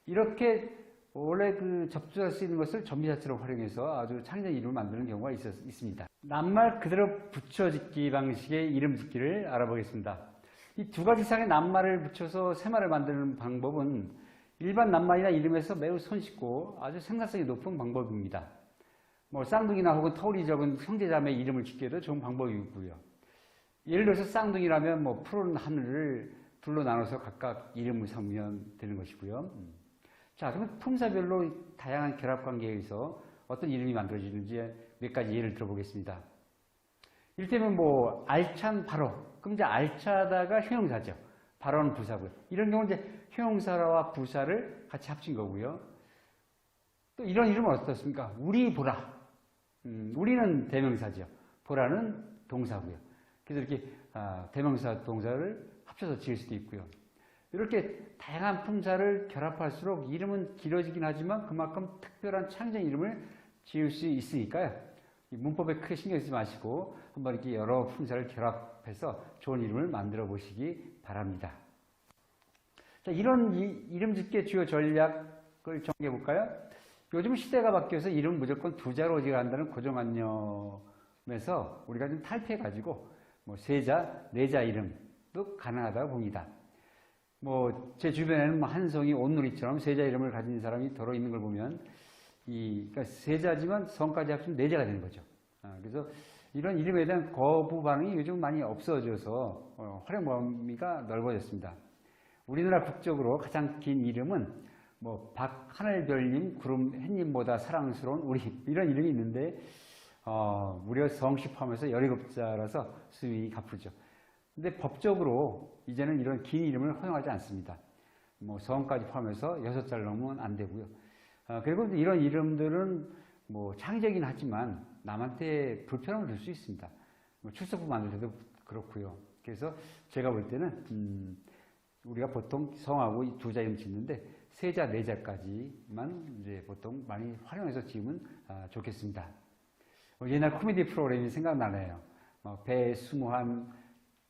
이렇게 원래 그 접두사 쓰이는 것을 접미사처럼 활용해서 아주 창의적인 이름을 만드는 경우가 있습니다. 낱말 그대로 붙여짓기 방식의 이름 짓기를 알아보겠습니다. 이 두 가지 이상의 낱말을 붙여서 새말을 만드는 방법은 일반 낱말이나 이름에서 매우 손쉽고 아주 생산성이 높은 방법입니다. 뭐 쌍둥이나 혹은 터울이 적은 형제자매 이름을 짓기에도 좋은 방법이고요. 예를 들어서 쌍둥이라면 뭐 푸른 하늘을 둘로 나눠서 각각 이름을 삼으면 되는 것이고요. 자, 그러면 품사별로 다양한 결합관계에 의해서 어떤 이름이 만들어지는지 몇 가지 예를 들어보겠습니다. 이를테면 뭐 알찬 바로, 그럼 이제 알차다가 형용사죠. 바로는 부사고요. 이런 경우는 이제 형용사와 부사를 같이 합친 거고요. 또 이런 이름은 어떻습니까? 우리 보라. 우리는 대명사죠. 보라는 동사고요. 그래서 이렇게 대명사 동사를 합쳐서 지을 수도 있고요. 이렇게 다양한 품사를 결합할수록 이름은 길어지긴 하지만 그만큼 특별한 창의적인 이름을 지을 수 있으니까요. 문법에 크게 신경 쓰지 마시고 한번 이렇게 여러 품사를 결합해서 좋은 이름을 만들어 보시기 바랍니다. 자, 이런 이름 짓기의 주요 전략을 정리해 볼까요? 요즘 시대가 바뀌어서 이름은 무조건 두 자로 지어간다는 고정관념에서 우리가 좀 탈피해가지고 뭐 세자, 네자 이름도 가능하다고 봅니다. 뭐 제 주변에는 뭐 한송이, 온누리처럼 세자 이름을 가진 사람이 더러 있는 걸 보면 그러니까 세자지만 성까지 합치면 네자가 되는 거죠. 그래서 이런 이름에 대한 거부 반응이 요즘 많이 없어져서 활용 범위가 넓어졌습니다. 우리나라 국적으로 가장 긴 이름은 뭐 박하늘별님, 구름 햇님보다 사랑스러운 우리 이런 이름이 있는데 무려 성씨 포함해서 17자라서 수위 가쁘죠. 근데 법적으로 이제는 이런 긴 이름을 허용하지 않습니다. 뭐 성까지 포함해서 6자를 넘으면 안 되고요. 그리고 이런 이름들은 뭐 창의적이긴 하지만 남한테 불편함을 줄 수 있습니다. 뭐 출석부 만들 때도 그렇고요. 그래서 제가 볼 때는 우리가 보통 성하고 2자 이름 짓는데 3자, 4자까지만 이제 보통 많이 활용해서 지으면 좋겠습니다. 옛날 코미디 프로그램이 생각나네요.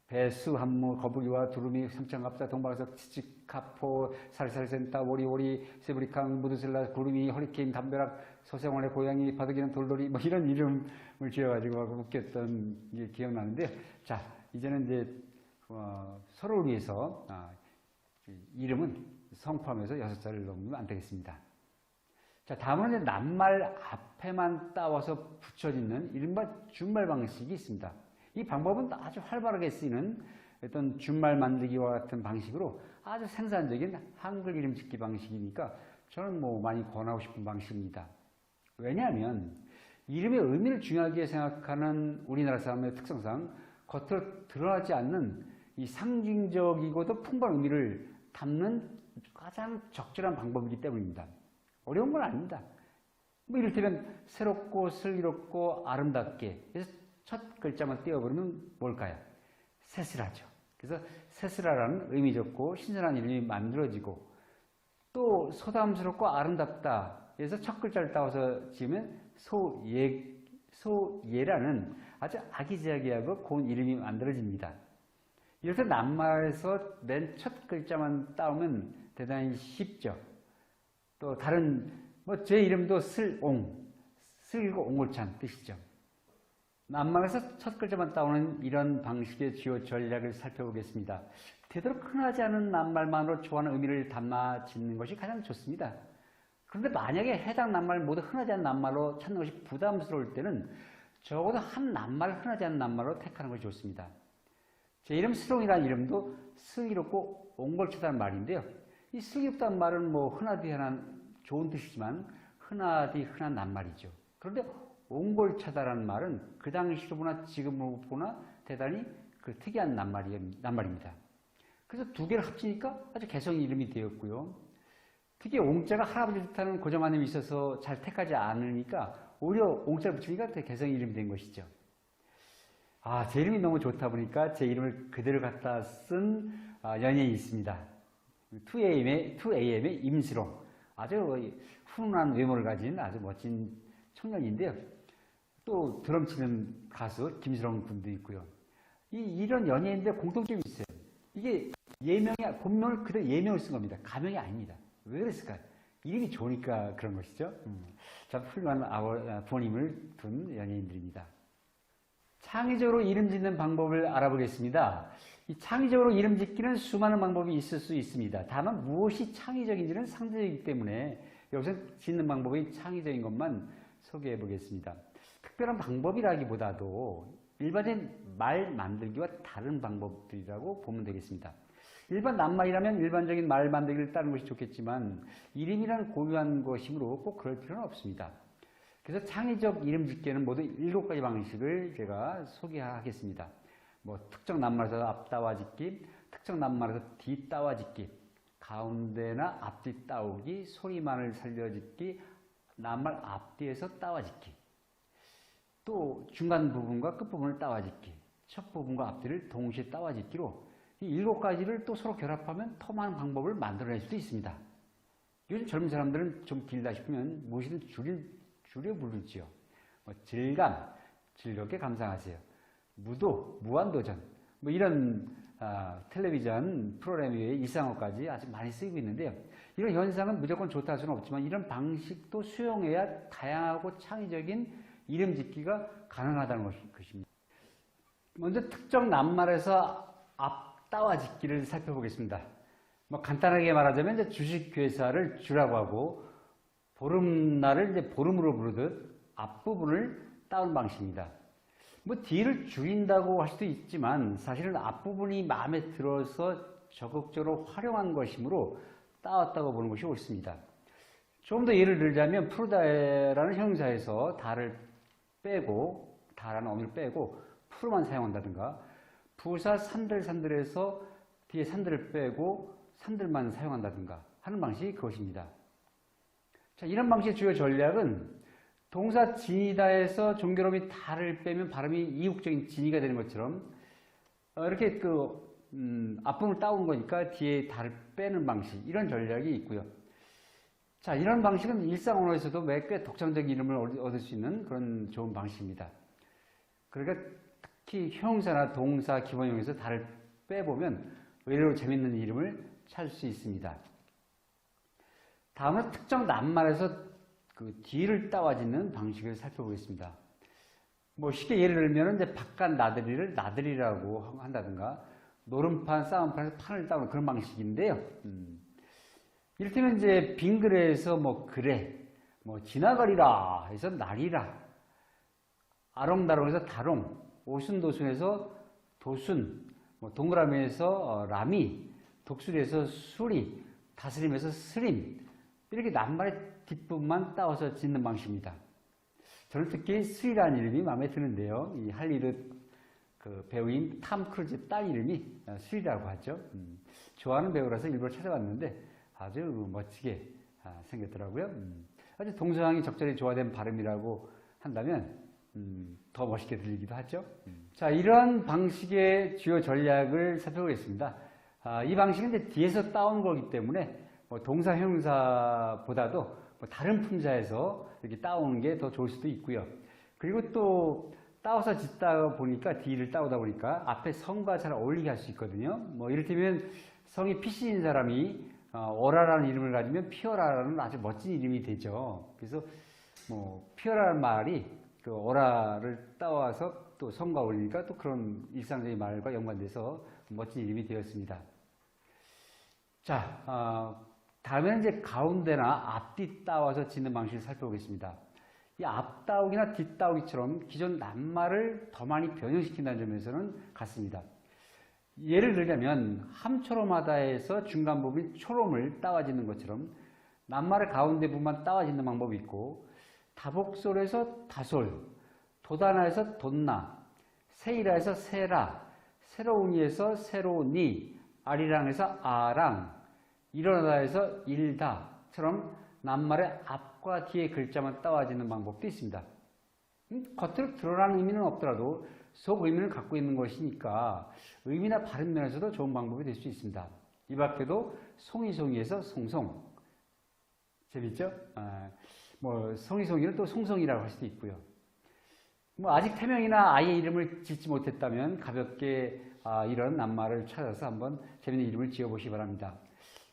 배수한무, 거북이와 두루미, 삼천갑자, 동방석, 치치카포, 살살센터, 오리오리, 세브리캉, 무드슬라, 구름이, 허리케인, 담벼락, 서생원의 고양이, 바둑이는 돌돌이, 뭐 이런 이름을 지어가지고 웃겼던 게 기억나는데요. 자, 이제는 이제 서로를 위해서 이름은 성 포함해서 6자를 넘으면 안 되겠습니다. 자, 다음은 이제 낱말 앞에만 따와서 붙여짓는 이른바 준말 방식이 있습니다. 이 방법은 아주 활발하게 쓰이는 어떤 준말 만들기와 같은 방식으로 아주 생산적인 한글 이름 짓기 방식이니까 저는 뭐 많이 권하고 싶은 방식입니다. 왜냐하면 이름의 의미를 중요하게 생각하는 우리나라 사람의 특성상 겉으로 드러나지 않는 이 상징적이고도 풍부한 의미를 담는 가장 적절한 방법이기 때문입니다. 어려운 건 아닙니다. 뭐 이를테면 새롭고 슬기롭고 아름답게 그래서 첫 글자만 띄워버리면 뭘까요? 새스라죠. 그래서 새스라라는 의미 좋고 신선한 이름이 만들어지고 또 소담스럽고 아름답다 그래서 첫 글자를 따와서 지으면 소예라는 아주 아기자기하고 고운 이름이 만들어집니다. 이렇게 낱말에서 맨 첫 글자만 따오면 대단히 쉽죠. 또 다른 뭐 제 이름도 슬고 옹골찬 뜻이죠. 낱말에서 첫 글자만 따오는 이런 방식의 주요 전략을 살펴보겠습니다. 되도록 흔하지 않은 낱말만으로 좋아하는 의미를 담아 짓는 것이 가장 좋습니다. 그런데 만약에 해당 낱말 모두 흔하지 않은 낱말로 찾는 것이 부담스러울 때는 적어도 한 낱말 흔하지 않은 낱말로 택하는 것이 좋습니다. 제 이름 스롱이라는 이름도 슬기롭고 옹골차다는 말인데요. 이 슬기롭다는 말은 뭐 흔하디 흔한 좋은 뜻이지만 흔하디 흔한 낱말이죠. 그런데 옹골차다라는 말은 그 당시로 보나 지금으로 보나 대단히 그 특이한 낱말입니다. 그래서 두 개를 합치니까 아주 개성 이름이 되었고요. 특히 옹자가 할아버지 뜻하는 고정한 힘이 있어서 잘 택하지 않으니까 오히려 옹자를 붙이니까 되게 개성 이름이 된 것이죠. 제 이름이 너무 좋다 보니까 제 이름을 그대로 갖다 쓴 연예인이 있습니다. 2AM의 임수롱. 아주 훈훈한 외모를 가진 아주 멋진 청년인데요. 또 드럼 치는 가수 김수롱 군도 있고요. 이런 연예인들 공통점이 있어요. 이게 본명을 그대로 예명을 쓴 겁니다. 가명이 아닙니다. 왜 그랬을까요? 이름이 좋으니까 그런 것이죠. 참 훌륭한 부모님을 둔 연예인들입니다. 창의적으로 이름 짓는 방법을 알아보겠습니다. 이 창의적으로 이름 짓기는 수많은 방법이 있을 수 있습니다. 다만 무엇이 창의적인지는 상대적이기 때문에 여기서 짓는 방법이 창의적인 것만 소개해 보겠습니다. 특별한 방법이라기보다도 일반적인 말 만들기와 다른 방법들이라고 보면 되겠습니다. 일반 낱말이라면 일반적인 말 만들기를 따르는 것이 좋겠지만 이름이란 고유한 것이므로 꼭 그럴 필요는 없습니다. 그래서 창의적 이름 짓기에는 모두 7가지 방식을 제가 소개하겠습니다. 뭐 특정 낱말에서 앞 따와 짓기, 특정 낱말에서 뒤 따와 짓기, 가운데나 앞뒤 따오기, 소리만을 살려 짓기, 낱말 앞뒤에서 따와 짓기, 또 중간 부분과 끝 부분을 따와 짓기, 첫 부분과 앞뒤를 동시에 따와 짓기로 이 7가지를 또 서로 결합하면 더 많은 방법을 만들어낼 수도 있습니다. 요즘 젊은 사람들은 좀 길다 싶으면 무엇이든 줄여 부르지요. 질감, 즐겁게 감상하세요. 무도, 무한도전, 뭐 이런 텔레비전 프로그램 외에 일상어까지 아주 많이 쓰이고 있는데요. 이런 현상은 무조건 좋다 할 수는 없지만 이런 방식도 수용해야 다양하고 창의적인 이름 짓기가 가능하다는 것입니다. 먼저 특정 낱말에서 앞 따와 짓기를 살펴보겠습니다. 뭐 간단하게 말하자면 이제 주식회사를 주라고 하고 보름날을 이제 보름으로 부르듯 앞부분을 따온 방식입니다. 뭐 뒤를 줄인다고 할 수도 있지만 사실은 앞부분이 마음에 들어서 적극적으로 활용한 것이므로 따왔다고 보는 것이 옳습니다. 조금 더 예를 들자면 푸르다라는 형용사에서 다를 빼고 다라는 어미를 빼고 푸르만 사용한다든가 부사 산들산들에서 뒤에 산들을 빼고 산들만 사용한다든가 하는 방식이 그것입니다. 자, 이런 방식의 주요 전략은 동사 진이다에서 종결음이 다를 빼면 발음이 이국적인 진이가 되는 것처럼 이렇게 앞부분을 따오는 거니까 뒤에 다를 빼는 방식, 이런 전략이 있고요. 자, 이런 방식은 일상 언어에서도 꽤 독창적인 이름을 얻을 수 있는 그런 좋은 방식입니다. 그러니까 특히 형용사나 동사 기본형에서 다를 빼보면 의외로 재밌는 이름을 찾을 수 있습니다. 다음은 특정 낱말에서 그 뒤를 따와짓는 방식을 살펴보겠습니다. 뭐 쉽게 예를 들면 이제 바깥 나들이를 나들이라고 한다든가 노름판, 싸움판에서 판을 따오는 그런 방식인데요. 이를테면 이제 빙그레에서 뭐 그래, 뭐 지나가리라 해서 날이라, 아롱다롱에서 다롱, 오순도순에서 도순, 뭐 동그라미에서 라미, 독수리에서 수리, 다스림에서 스림, 이렇게 낱말의 뒷부분만 따와서 짓는 방식입니다. 저는 특히 스리라는 이름이 마음에 드는데요. 이 할리우드 그 배우인 탐 크루즈 딸 이름이 스리라고 하죠. 좋아하는 배우라서 일부러 찾아봤는데 아주 멋지게 생겼더라고요. 아주 동서양이 적절히 조화된 발음이라고 한다면 더 멋있게 들리기도 하죠. 자, 이러한 방식의 주요 전략을 살펴보겠습니다. 이 방식은 이제 뒤에서 따온 거기 때문에 뭐 동사, 형용사보다도 뭐 다른 품사에서 이렇게 따오는 게 더 좋을 수도 있고요. 그리고 또 따와서 짓다 보니까 뒤를 따오다 보니까 앞에 성과 잘 어울리게 할 수 있거든요. 뭐 이를테면 성이 피시인 사람이 어라라는 이름을 가지면 피어라라는 아주 멋진 이름이 되죠. 그래서 뭐 피어라는 말이 그 어라를 따와서 또 성과 어울리니까 또 그런 일상적인 말과 연관돼서 멋진 이름이 되었습니다. 자, 다음에는 이제 가운데나 앞뒤 따와서 짓는 방식을 살펴보겠습니다. 이 앞따오기나 뒷따오기처럼 기존 낱말을 더 많이 변형시킨다는 점에서는 같습니다. 예를 들자면 함초롬하다에서 중간 부분 초롬을 따와짓는 것처럼 낱말의 가운데 부분만 따와짓는 방법이 있고, 다복솔에서 다솔, 도다나에서 돋나, 세이라에서 세라, 새로우니에서 새로니, 아리랑에서 아랑, 일어나다에서 일다처럼 낱말의 앞과 뒤의 글자만 따와지는 방법도 있습니다. 겉으로 드러나는 의미는 없더라도 속 의미를 갖고 있는 것이니까 의미나 발음 면에서도 좋은 방법이 될 수 있습니다. 이 밖에도 송이송이에서 송송. 재밌죠? 뭐 송이송이를 또 송송이라고 할 수도 있고요. 뭐 아직 태명이나 아이의 이름을 짓지 못했다면 가볍게 이런 낱말을 찾아서 한번 재밌는 이름을 지어보시기 바랍니다.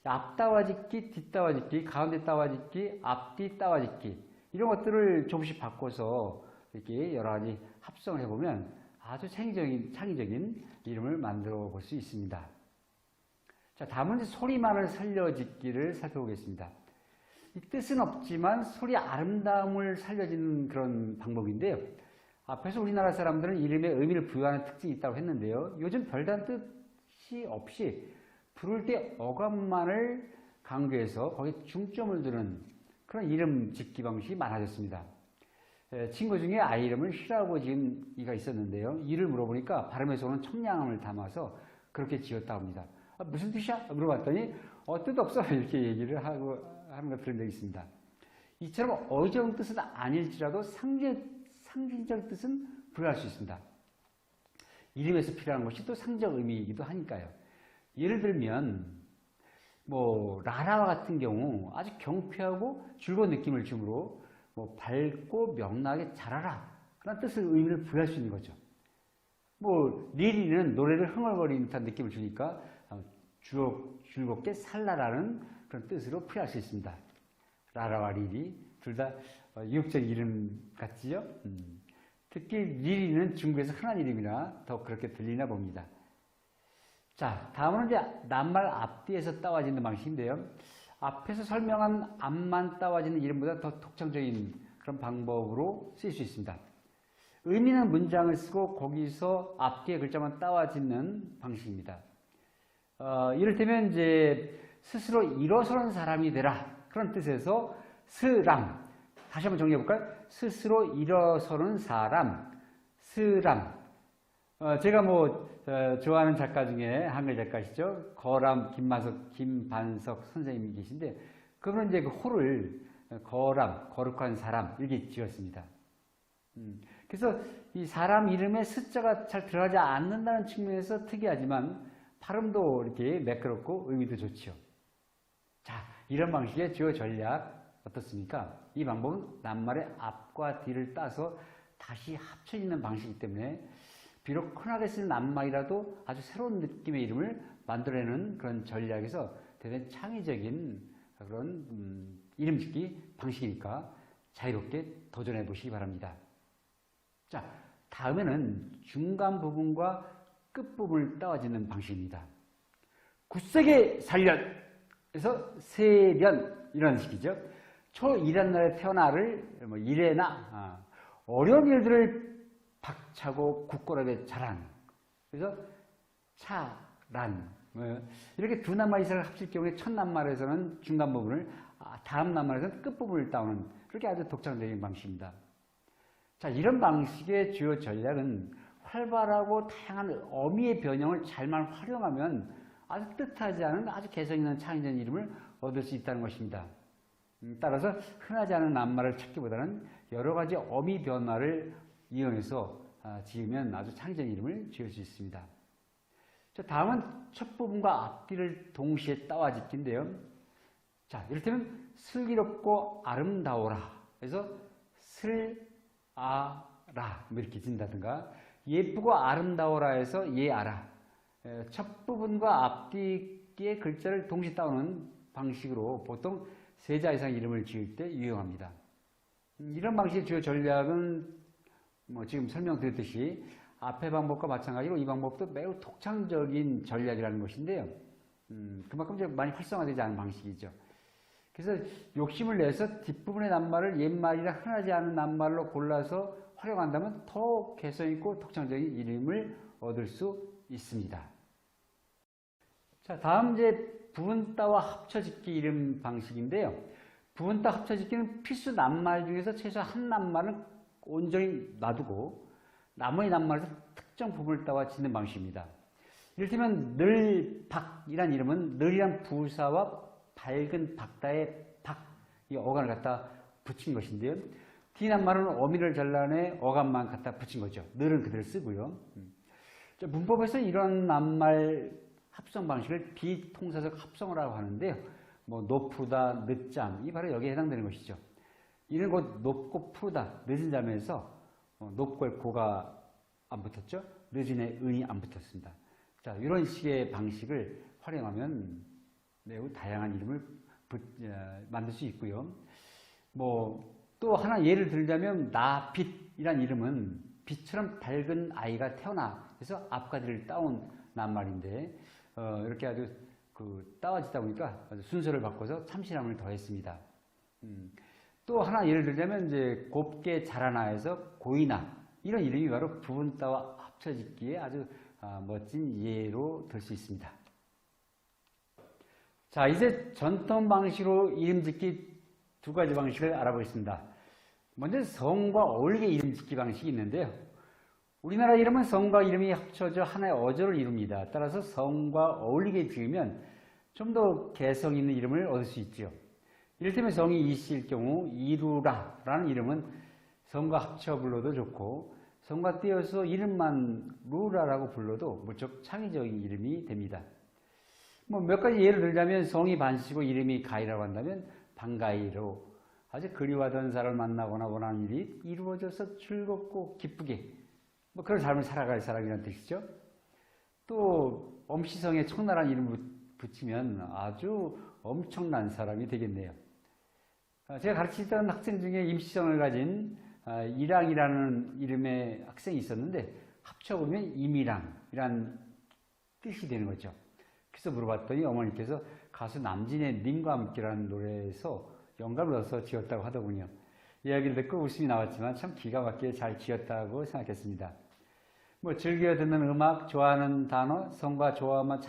앞 따와짓기, 뒷 따와짓기, 가운데 따와짓기, 앞뒤 따와짓기, 이런 것들을 조금씩 바꿔서 이렇게 여러 가지 합성을 해보면 아주 창의적인 이름을 만들어 볼 수 있습니다. 자, 다음은 소리만을 살려짓기를 살펴보겠습니다. 이 뜻은 없지만 소리 아름다움을 살려짓는 그런 방법인데요. 앞에서 우리나라 사람들은 이름에 의미를 부여하는 특징이 있다고 했는데요. 요즘 별다른 뜻이 없이 부를 때 어감만을 강조해서 거기에 중점을 두는 그런 이름 짓기 방식이 많아졌습니다. 친구 중에 아이 이름을 희라고 지은 이가 있었는데요. 이를 물어보니까 발음에서 오는 청량함을 담아서 그렇게 지었다고 합니다. 무슨 뜻이야? 물어봤더니 뜻 없어 이렇게 얘기를 하고 하는 걸 들은 적이 있습니다. 이처럼 어휘적 뜻은 아닐지라도 상징적 뜻은 부여할 수 있습니다. 이름에서 필요한 것이 또 상징적 의미이기도 하니까요. 예를 들면 뭐 라라와 같은 경우 아주 경쾌하고 즐거운 느낌을 주므로 뭐 밝고 명랑하게 자라라 그런 뜻의 의미를 부여할 수 있는 거죠. 뭐 리리는 노래를 흥얼거리는 듯한 느낌을 주니까 즐겁게 살라라는 그런 뜻으로 표현할 수 있습니다. 라라와 리리 둘 다 이국적 이름 같지요? 특히 리리는 중국에서 흔한 이름이라 더 그렇게 들리나 봅니다. 자, 다음은 이제 낱말 앞뒤에서 따와지는 방식인데요. 앞에서 설명한 앞만 따와지는 이름보다 더 독창적인 그런 방법으로 쓰일 수 있습니다. 의미 있는 문장을 쓰고 거기서 앞뒤의 글자만 따와짓는 방식입니다. 이를테면 이제 스스로 일어서는 사람이 되라 그런 뜻에서 스람, 다시 한번 정리해 볼까요? 스스로 일어서는 사람, 스람. 제가 좋아하는 작가 중에 한글 작가시죠. 거람 김반석 선생님이 계신데, 그분은 이제 그 호를 거람, 거룩한 사람, 이렇게 지었습니다. 그래서 이 사람 이름에 숫자가 잘 들어가지 않는다는 측면에서 특이하지만, 발음도 이렇게 매끄럽고 의미도 좋죠. 자, 이런 방식의 주요 전략 어떻습니까? 이 방법은 낱말의 앞과 뒤를 따서 다시 합쳐지는 방식이기 때문에 비록 흔하게 쓰는 낱말이라도 아주 새로운 느낌의 이름을 만들어내는 그런 전략에서 대단히 창의적인 그런 이름 짓기 방식이니까 자유롭게 도전해 보시기 바랍니다. 자, 다음에는 중간 부분과 끝 부분을 따와짓는 방식입니다. 굳세게 살련 그래서 세련 이런 식이죠. 초1한 날에 태어나를 이래나 어려운 일들을 박차고 굳건하게 자란. 그래서 차란 이렇게 두 낱말 이상을 합칠 경우에 첫 낱말에서는 중간 부분을 다음 낱말에서는 끝 부분을 따오는 그렇게 아주 독창적인 방식입니다. 자, 이런 방식의 주요 전략은 활발하고 다양한 어미의 변형을 잘만 활용하면 아주 뜻하지 않은 아주 개성 있는 창의적인 이름을 얻을 수 있다는 것입니다. 따라서 흔하지 않은 낱말을 찾기보다는 여러 가지 어미 변화를 이용해서 지으면 아주 창의적인 이름을 지을 수 있습니다. 자, 다음은 첫 부분과 앞뒤를 동시에 따와 짓기인데요. 자, 이를테면 슬기롭고 아름다워라. 그래서 슬아라 이렇게 짓는다든가, 예쁘고 아름다워라 해서 예아라. 첫 부분과 앞뒤의 글자를 동시에 따오는 방식으로 보통 세 자 이상 이름을 지을 때 유용합니다. 이런 방식의 주요 전략은 지금 설명드렸듯이 앞의 방법과 마찬가지로 이 방법도 매우 독창적인 전략이라는 것인데요. 그만큼 이제 많이 활성화되지 않은 방식이죠. 그래서 욕심을 내서 뒷부분의 낱말을 옛말이라 흔하지 않은 낱말로 골라서 활용한다면 더 개성있고 독창적인 이름을 얻을 수 있습니다. 자, 다음 이제 부분따와 합쳐짓기 이름 방식인데요. 부분따 합쳐짓기는 필수 낱말 중에서 최소 한 낱말은 온전히 놔두고 나머지 낱말에서 특정 부분을 따와 짓는 방식입니다. 이를테면 늘박이란 이름은 늘이란 부사와 밝은 박다의 박, 이 어간을 갖다 붙인 것인데요. 뒤 낱말은 어미를 잘라내 어간만 갖다 붙인 거죠. 늘은 그대로 쓰고요. 문법에서 이런 낱말 합성 방식을 비통사적 합성어라고 하는데요. 높다, 늦잠, 이 바로 여기에 해당되는 것이죠. 이는 곧 높고 푸르다, 늦은 잠에서 높고의 고가 안 붙었죠. 늦은의 은이 안 붙었습니다. 자, 이런 식의 방식을 활용하면 매우 다양한 이름을 만들 수 있고요. 또 하나 예를 들자면 나빛이란 이름은 빛처럼 밝은 아이가 태어나 그래서 앞과 뒤를 따온 낱말인데 이렇게 아주 따와지다 보니까 아주 순서를 바꿔서 참신함을 더했습니다. 또 하나 예를 들자면 이제 곱게 자라나 해서 고이나 이런 이름이 바로 부분따와 합쳐짓기에 아주 멋진 예로 들 수 있습니다. 자, 이제 전통 방식으로 이름 짓기 두 가지 방식을 알아보겠습니다. 먼저 성과 어울리게 이름 짓기 방식이 있는데요. 우리나라 이름은 성과 이름이 합쳐져 하나의 어조를 이룹니다. 따라서 성과 어울리게 지으면 좀 더 개성 있는 이름을 얻을 수 있죠. 이를테면 성이 이씨일 경우 이루라라는 이름은 성과 합쳐 불러도 좋고 성과 띄어서 이름만 루라라고 불러도 무척 창의적인 이름이 됩니다. 몇 가지 예를 들자면 성이 반시고 이름이 가이라고 한다면 반가이로 아주 그리워하던 사람을 만나거나 원하는 일이 이루어져서 즐겁고 기쁘게 그런 삶을 살아갈 사람이라는 뜻이죠. 또 엄시성에 청나라는 이름을 붙이면 아주 엄청난 사람이 되겠네요. 제가 가르치던 학생 중에 임시성을 가진 이랑이라는 이름의 학생이 있었는데 합쳐보면 임이랑이란 뜻이 되는 거죠. 그래서 물어봤더니 어머니께서 가수 남진의 님과 함께라는 노래에서 영감을 얻어서 지었다고 하더군요. 이야기를 듣고 웃음이 나왔지만 참 기가 막히게 잘 지었다고 생각했습니다. 즐겨 듣는 음악, 좋아하는 단어, 성과 조화만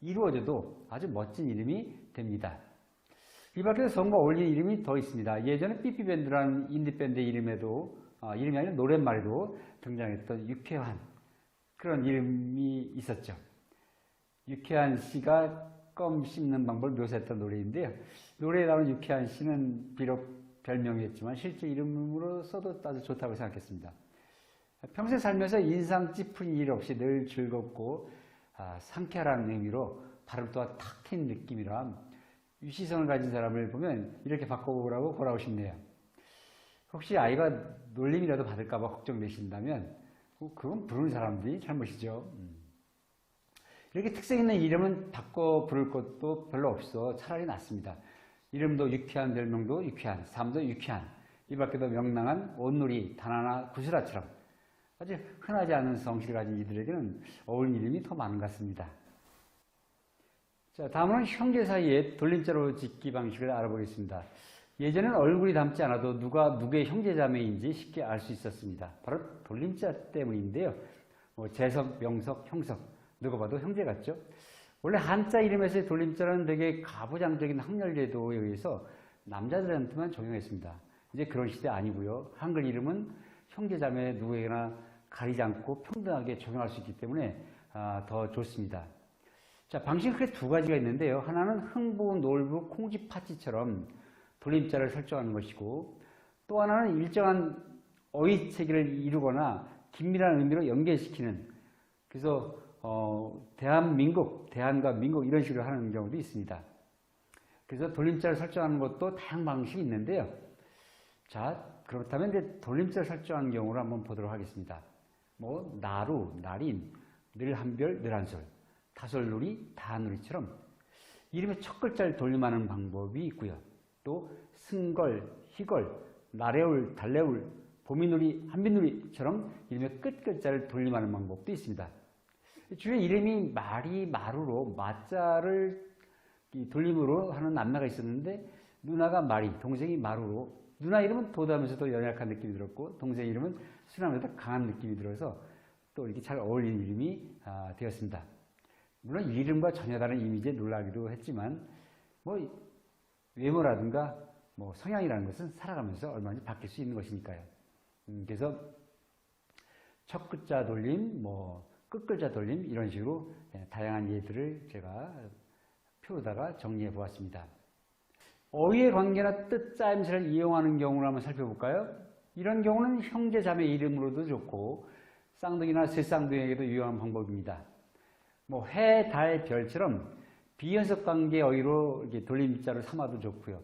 이루어져도 아주 멋진 이름이 됩니다. 이 밖에도 성과 어울리는 이름이 더 있습니다. 예전에 삐삐밴드라는 인디밴드 이름이 아니라 노랫말에도 등장했던 유쾌한, 그런 이름이 있었죠. 유쾌한 씨가 껌 씹는 방법을 묘사했던 노래인데요. 노래에 나오는 유쾌한 씨는 비록 별명이었지만 실제 이름으로 써도 아주 좋다고 생각했습니다. 평생 살면서 인상 찌푸린 일 없이 늘 즐겁고 상쾌하라는 의미로 발음 또한 탁 트인 느낌이라 유시성을 가진 사람을 보면 이렇게 바꿔보라고 고라고 싶네요. 혹시 아이가 놀림이라도 받을까봐 걱정되신다면 그건 부르는 사람들이 잘못이죠. 이렇게 특색 있는 이름은 바꿔 부를 것도 별로 없어 차라리 낫습니다. 이름도 유쾌한, 별명도 유쾌한, 삶도 유쾌한, 이 밖에도 명랑한, 온누리, 다나나, 구슬아처럼 아주 흔하지 않은 성씨를 가진 이들에게는 어울리는 이름이 더 많은 것 같습니다. 자, 다음은 형제 사이의 돌림자로 짓기 방식을 알아보겠습니다. 예전에는 얼굴이 닮지 않아도 누가 누구의 형제자매인지 쉽게 알 수 있었습니다. 바로 돌림자 때문인데요. 재석, 명석, 형석, 누가 봐도 형제 같죠? 원래 한자 이름에서의 돌림자는 되게 가부장적인 학렬제도에 의해서 남자들한테만 적용했습니다. 이제 그런 시대 아니고요. 한글 이름은 형제자매 누구에게나 가리지 않고 평등하게 적용할 수 있기 때문에 더 좋습니다. 자, 방식은 크게 두 가지가 있는데요. 하나는 흥부, 놀부, 콩쥐, 파치처럼 돌림자를 설정하는 것이고, 또 하나는 일정한 어휘 체계를 이루거나 긴밀한 의미로 연계시키는, 그래서 대한민국, 대한과 민국 이런 식으로 하는 경우도 있습니다. 그래서 돌림자를 설정하는 것도 다양한 방식이 있는데요. 자, 그렇다면 이제 돌림자를 설정하는 경우를 한번 보도록 하겠습니다. 나루, 날인, 늘한별, 늘한솔, 다솔누리, 다한누리처럼 이름의 첫 글자를 돌림하는 방법이 있고요. 또 승걸, 희걸, 나래울, 달래울, 보미누리, 한빛누리처럼 이름의 끝 글자를 돌림하는 방법도 있습니다. 주변 이름이 마리, 마루로 마자를 돌림으로 하는 남매가 있었는데 누나가 마리, 동생이 마루로 누나 이름은 도도하면서도 연약한 느낌이 들었고 동생 이름은 순하면서도 강한 느낌이 들어서 또 이렇게 잘 어울리는 이름이 되었습니다. 물론 이름과 전혀 다른 이미지에 놀라기도 했지만 외모라든가 성향이라는 것은 살아가면서 얼마든지 바뀔 수 있는 것이니까요. 그래서 첫 글자 돌림, 끝 글자 돌림 이런 식으로 다양한 예들을 제가 표로다가 정리해 보았습니다. 어휘의 관계나 뜻 짜임새를 이용하는 경우를 한번 살펴볼까요? 이런 경우는 형제 자매 이름으로도 좋고 쌍둥이나 쇠쌍둥이에게도 유용한 방법입니다. 해, 달, 별처럼 비연속 관계 어휘로 이렇게 돌림자로 삼아도 좋고요.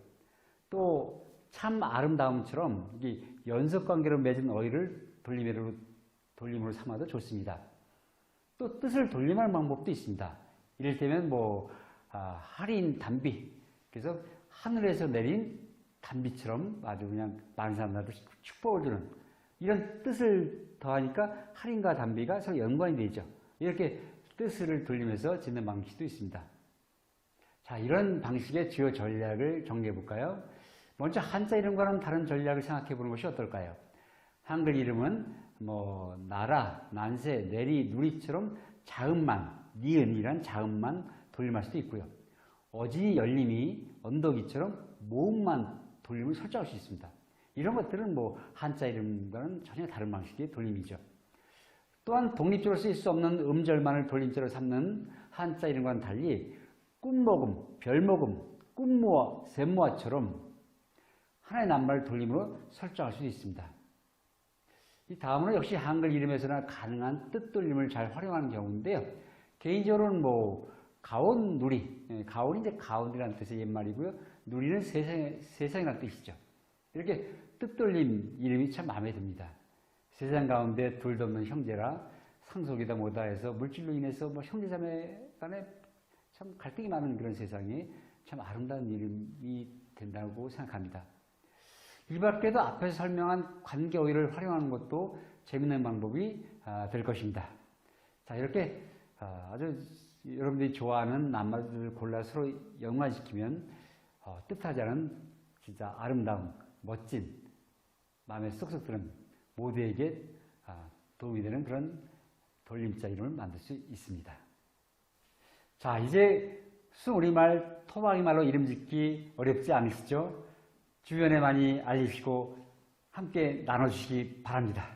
또 참 아름다움처럼 연속 관계로 맺은 어휘를 돌림으로 삼아도 좋습니다. 또 뜻을 돌림하는 방법도 있습니다. 이를테면 할인 단비, 그래서 하늘에서 내린 단비처럼 아주 그냥 많은 사람들한테 축복을 주는 이런 뜻을 더하니까 할인과 단비가 서로 연관이 되죠. 이렇게 뜻을 돌리면서 짓는 방식도 있습니다. 자, 이런 방식의 주요 전략을 정리해 볼까요? 먼저 한자 이름과는 다른 전략을 생각해 보는 것이 어떨까요? 한글 이름은 나라, 난세, 내리, 누리처럼 자음만, 니은이란 자음만 돌림할 수도 있고요. 어진이, 열림이, 언덕이처럼 모음만 돌림을 설정할 수 있습니다. 이런 것들은 한자 이름과는 전혀 다른 방식의 돌림이죠. 또한 독립적으로 쓰일 수 없는 음절만을 돌림자로 삼는 한자 이름과는 달리 꿈모금, 별모금, 꿈모아, 샘모아처럼 하나의 낱말을 돌림으로 설정할 수도 있습니다. 이 다음으로 역시 한글 이름에서나 가능한 뜻 돌림을 잘 활용하는 경우인데요. 개인적으로는 가온, 누리, 가온이 이제 가온이라는 뜻의 옛말이고요. 누리는 세상이라는 뜻이죠. 이렇게 뜻 돌림 이름이 참 마음에 듭니다. 세상 가운데 둘도 없는 형제라 상속이다 뭐다 해서 물질로 인해서 형제자매 간에 참 갈등이 많은 그런 세상에 참 아름다운 이름이 된다고 생각합니다. 이 밖에도 앞에서 설명한 관계 어휘를 활용하는 것도 재미있는 방법이 될 것입니다. 자, 이렇게 아주 여러분들이 좋아하는 낱말들을 골라 서로 연관시키면 뜻하지 않은 진짜 아름다운, 멋진, 마음에 쏙쏙 드는 모두에게 도움이 되는 그런 돌림자 이름을 만들 수 있습니다. 자, 이제 순우리말, 토박이 말로 이름 짓기 어렵지 않으시죠? 주변에 많이 알리시고 함께 나눠주시기 바랍니다.